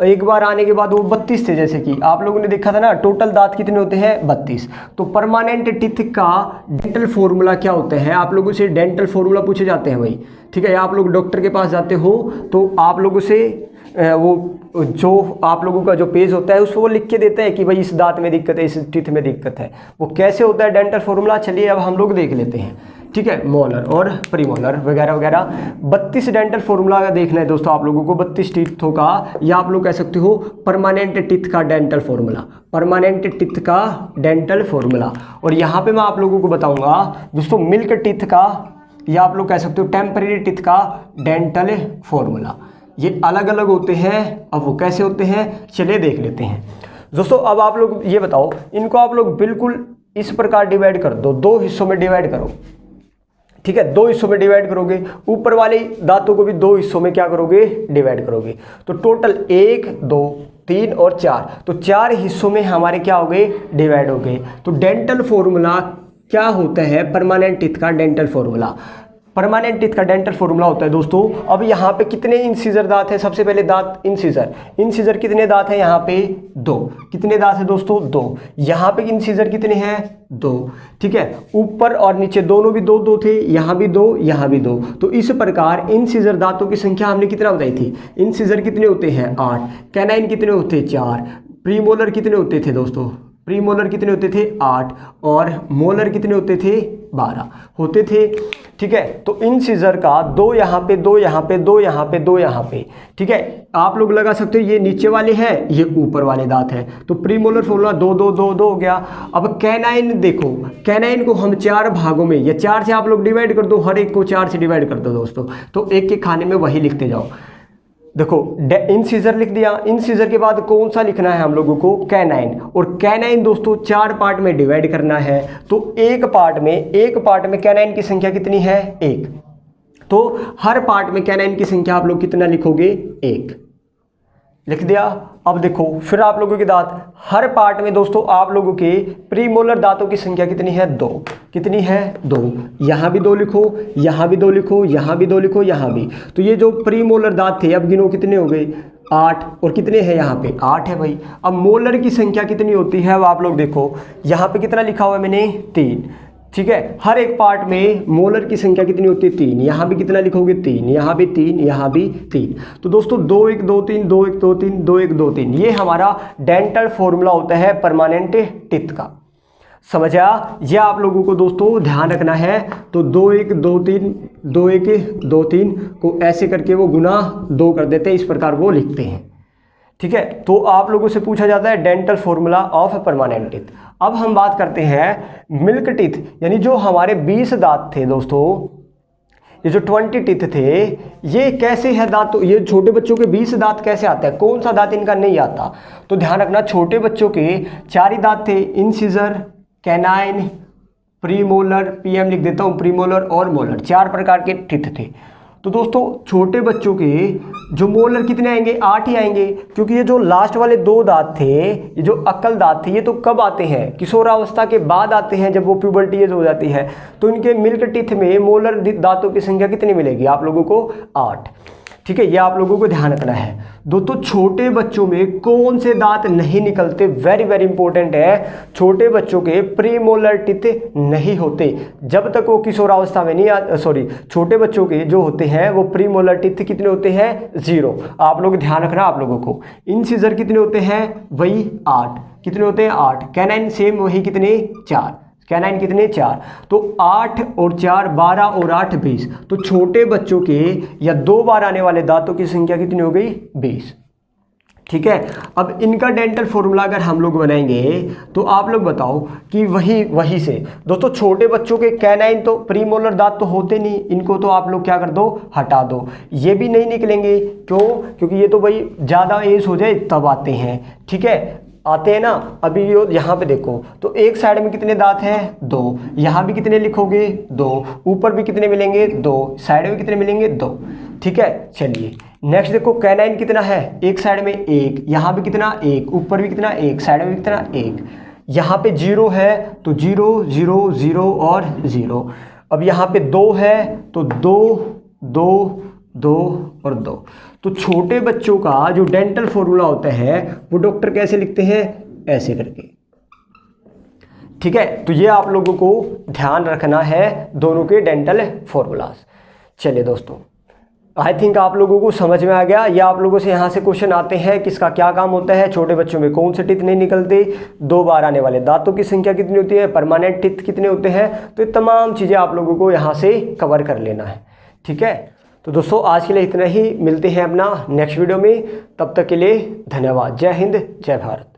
एक बार आने के बाद वो 32 थे, जैसे कि आप लोगों ने देखा था ना, टोटल दांत कितने होते हैं? 32। तो परमानेंट टिथ का डेंटल फॉर्मूला क्या होता है? आप लोगों से डेंटल फॉर्मूला पूछे जाते हैं भाई। ठीक है, आप लोग डॉक्टर के पास जाते हो तो आप लोगों से वो जो आप लोगों का जो पेज होता है उसको वो लिख के देता है कि भाई इस दांत में दिक्कत है, इस टिथ में दिक्कत है। वो कैसे होता है डेंटल फॉर्मूला? चलिए अब हम लोग देख लेते हैं। ठीक है, मोलर और प्रीमोलर वगैरह वगैरह 32 डेंटल फॉर्मूला का देखना है दोस्तों आप लोगों को, 32 टीथों का, या आप लोग कह सकते हो परमानेंट टिथ का डेंटल फॉर्मूला, परमानेंट टिथ का डेंटल फॉर्मूला। और यहाँ पे मैं आप लोगों को बताऊंगा दोस्तों मिल्क टिथ का, या आप लोग कह सकते हो टेम्परेरी टिथ का डेंटल फॉर्मूला। ये अलग अलग होते हैं। अब वो कैसे होते हैं चलिए देख लेते हैं दोस्तों। अब आप लोग ये बताओ, इनको आप लोग बिल्कुल इस प्रकार डिवाइड कर दो, 2 हिस्सों में डिवाइड करो। ठीक है, 2 हिस्सों में डिवाइड करोगे, ऊपर वाले दांतों को भी 2 हिस्सों में क्या करोगे? डिवाइड करोगे। तो टोटल 1, 2, 3 और 4, तो 4 हिस्सों में हमारे क्या हो गए? डिवाइड हो गए। तो डेंटल फॉर्मूला क्या होता है? परमानेंट टिथ का डेंटल फॉर्मूला। परमानेंट टिथ का डेंटल फॉर्मूला होता है दोस्तों, अब यहाँ पे कितने इंसिजर दांत है? सबसे पहले दांत इंसिजर कितने दांत है? यहाँ पे 2। कितने दांत है दोस्तों? 2। यहाँ पे इंसिजर कितने हैं? 2। ठीक है, ऊपर और नीचे दोनों भी 2 थे, यहाँ भी 2, यहाँ भी 2। तो इस प्रकार इंसिजर दांतों की संख्या हमने कितना बताई थी? इंसिजर कितने होते हैं? 8। कैनाइन कितने होते? 4। प्रीमोलर कितने होते थे दोस्तों? प्रीमोलर कितने होते थे? 8। और मोलर कितने होते थे? 12 होते थे। ठीक है, तो इंसिजर का 2 यहाँ पे, 2 यहाँ पे, 2 यहाँ पे, 2 यहाँ पे। ठीक है, आप लोग लगा सकते हो ये नीचे वाले हैं, ये ऊपर वाले दांत हैं। तो प्रीमोलर फॉर्मूला 2, 2, 2, 2 हो गया। अब कैनाइन देखो, कैनाइन को हम 4 भागों में, या 4 से आप लोग डिवाइड कर दो, हर एक को 4 से डिवाइड कर दो दोस्तों। तो एक के खाने में वही लिखते जाओ। देखो इंसिजर लिख दिया, इंसिजर के बाद कौन सा लिखना है हम लोगों को? कैनाइन। और कैनाइन दोस्तों 4 पार्ट में डिवाइड करना है। तो एक पार्ट में कैनाइन की संख्या कितनी है? 1। तो हर पार्ट में कैनाइन की संख्या आप लोग कितना लिखोगे? 1 लिख दिया। अब देखो फिर आप लोगों के दांत, हर पार्ट में दोस्तों आप लोगों के प्रीमोलर दांतों की संख्या कितनी है? 2। कितनी है? 2। यहाँ भी 2 लिखो, यहाँ भी 2 लिखो, यहाँ भी 2 लिखो, यहाँ भी। तो ये जो प्रीमोलर दांत थे, अब गिनो कितने हो गए? 8। और कितने हैं यहाँ पे? 8 है भाई। अब मोलर की संख्या कितनी होती है? अब आप लोग देखो, यहाँ पे कितना लिखा हुआ है मैंने? 3। ठीक है, हर एक पार्ट में मोलर की संख्या कितनी होती है? 3। यहाँ भी कितना लिखोगे? 3। यहाँ भी 3, यहाँ भी 3। तो दोस्तों 2, 1, 2, 3, 2, 1, 2, 3, 2, 1, 2, 3, ये हमारा डेंटल फॉर्मूला होता है परमानेंट टिथ का। समझ आया? ये आप लोगों को दोस्तों ध्यान रखना है। तो 2, 1, 2, 3, 2, 1, 2, 3 को ऐसे करके वो गुना 2 कर देते हैं, इस प्रकार वो लिखते हैं। ठीक है, तो आप लोगों से पूछा जाता है dental formula of permanent teeth. अब हम बात करते हैं मिल्क टिथ, यानी जो हमारे 20 दांत थे दोस्तों, ये जो 20 टिथ थे, ये कैसे है दांत? तो ये छोटे बच्चों के 20 दांत कैसे आता है? कौन सा दांत इनका नहीं आता? तो ध्यान रखना, छोटे बच्चों के 4 ही दांत थे, इंसिजर, कैनाइन, प्रीमोलर, पीएम लिख देता हूँ, प्रीमोलर और मोलर, 4 प्रकार के टिथ थे। तो दोस्तों छोटे बच्चों के जो मोलर कितने आएंगे, 8 ही आएंगे, क्योंकि ये जो लास्ट वाले 2 दांत थे, ये जो अक्ल दांत थे, ये तो कब आते हैं, किशोरावस्था के बाद आते हैं, जब वो प्यूबर्टी एज हो जाती है। तो इनके मिल्क टीथ में मोलर दांतों की संख्या कितनी मिलेगी आप लोगों को, 8। ठीक है, ये आप लोगों को ध्यान रखना है। दोस्तों छोटे बच्चों में कौन से दांत नहीं निकलते, वेरी वेरी इंपॉर्टेंट है। छोटे बच्चों के प्रीमोलर टीथ नहीं होते जब तक वो किशोरावस्था में नहीं सॉरी छोटे बच्चों के जो होते हैं वो प्रीमोलर टीथ कितने होते हैं, 0। आप लोग ध्यान रखना, आप लोगों को इंसिजर कितने होते हैं, वही 8। कितने होते हैं, 8। कैनाइन सेम वही कितने, 4। कैनाइन कितने, 4। तो 8 और 4 12 और 8 20। तो छोटे बच्चों के या 2 बार आने वाले दांतों की संख्या कितनी हो गई, 20। ठीक है, अब इनका डेंटल फॉर्मूला अगर हम लोग बनाएंगे तो आप लोग बताओ कि वही से दोस्तों छोटे बच्चों के कैनाइन तो प्रीमोलर दांत तो होते नहीं, इनको तो आप लोग क्या कर दो, हटा दो। ये भी नहीं निकलेंगे, क्यों, क्योंकि ये तो भाई ज़्यादा एज हो जाए तब आते हैं। ठीक है, आते हैं ना। अभी यहाँ पे देखो तो एक साइड में कितने दांत हैं, 2। यहाँ भी कितने लिखोगे, 2। ऊपर भी कितने मिलेंगे, 2। साइड में कितने मिलेंगे, 2। ठीक है, चलिए नेक्स्ट देखो कैनाइन कितना है, एक साइड में 1, यहाँ भी कितना 1, ऊपर भी कितना 1, साइड में भी कितना 1। यहाँ पे 0 है तो 0 0 0 और 0। अब यहाँ पे 2 है तो 2 2 2 और 2। तो छोटे बच्चों का जो डेंटल फॉर्मूला होता है वो डॉक्टर कैसे लिखते हैं, ऐसे करके। ठीक है, तो ये आप लोगों को ध्यान रखना है दोनों के डेंटल फॉर्मूलाज। चलिए दोस्तों, आई थिंक आप लोगों को समझ में आ गया। ये आप लोगों से यहाँ से क्वेश्चन आते हैं किसका क्या काम होता है, छोटे बच्चों में कौन से टीथ नहीं निकलते, 2 बार आने वाले दांतों की संख्या कितनी होती है, परमानेंट टीथ कितने होते हैं। तो ये तमाम चीज़ें आप लोगों को यहाँ से कवर कर लेना है। ठीक है, तो दोस्तों आज के लिए इतना ही, मिलते हैं अपना नेक्स्ट वीडियो में, तब तक के लिए धन्यवाद। जय हिंद, जय भारत।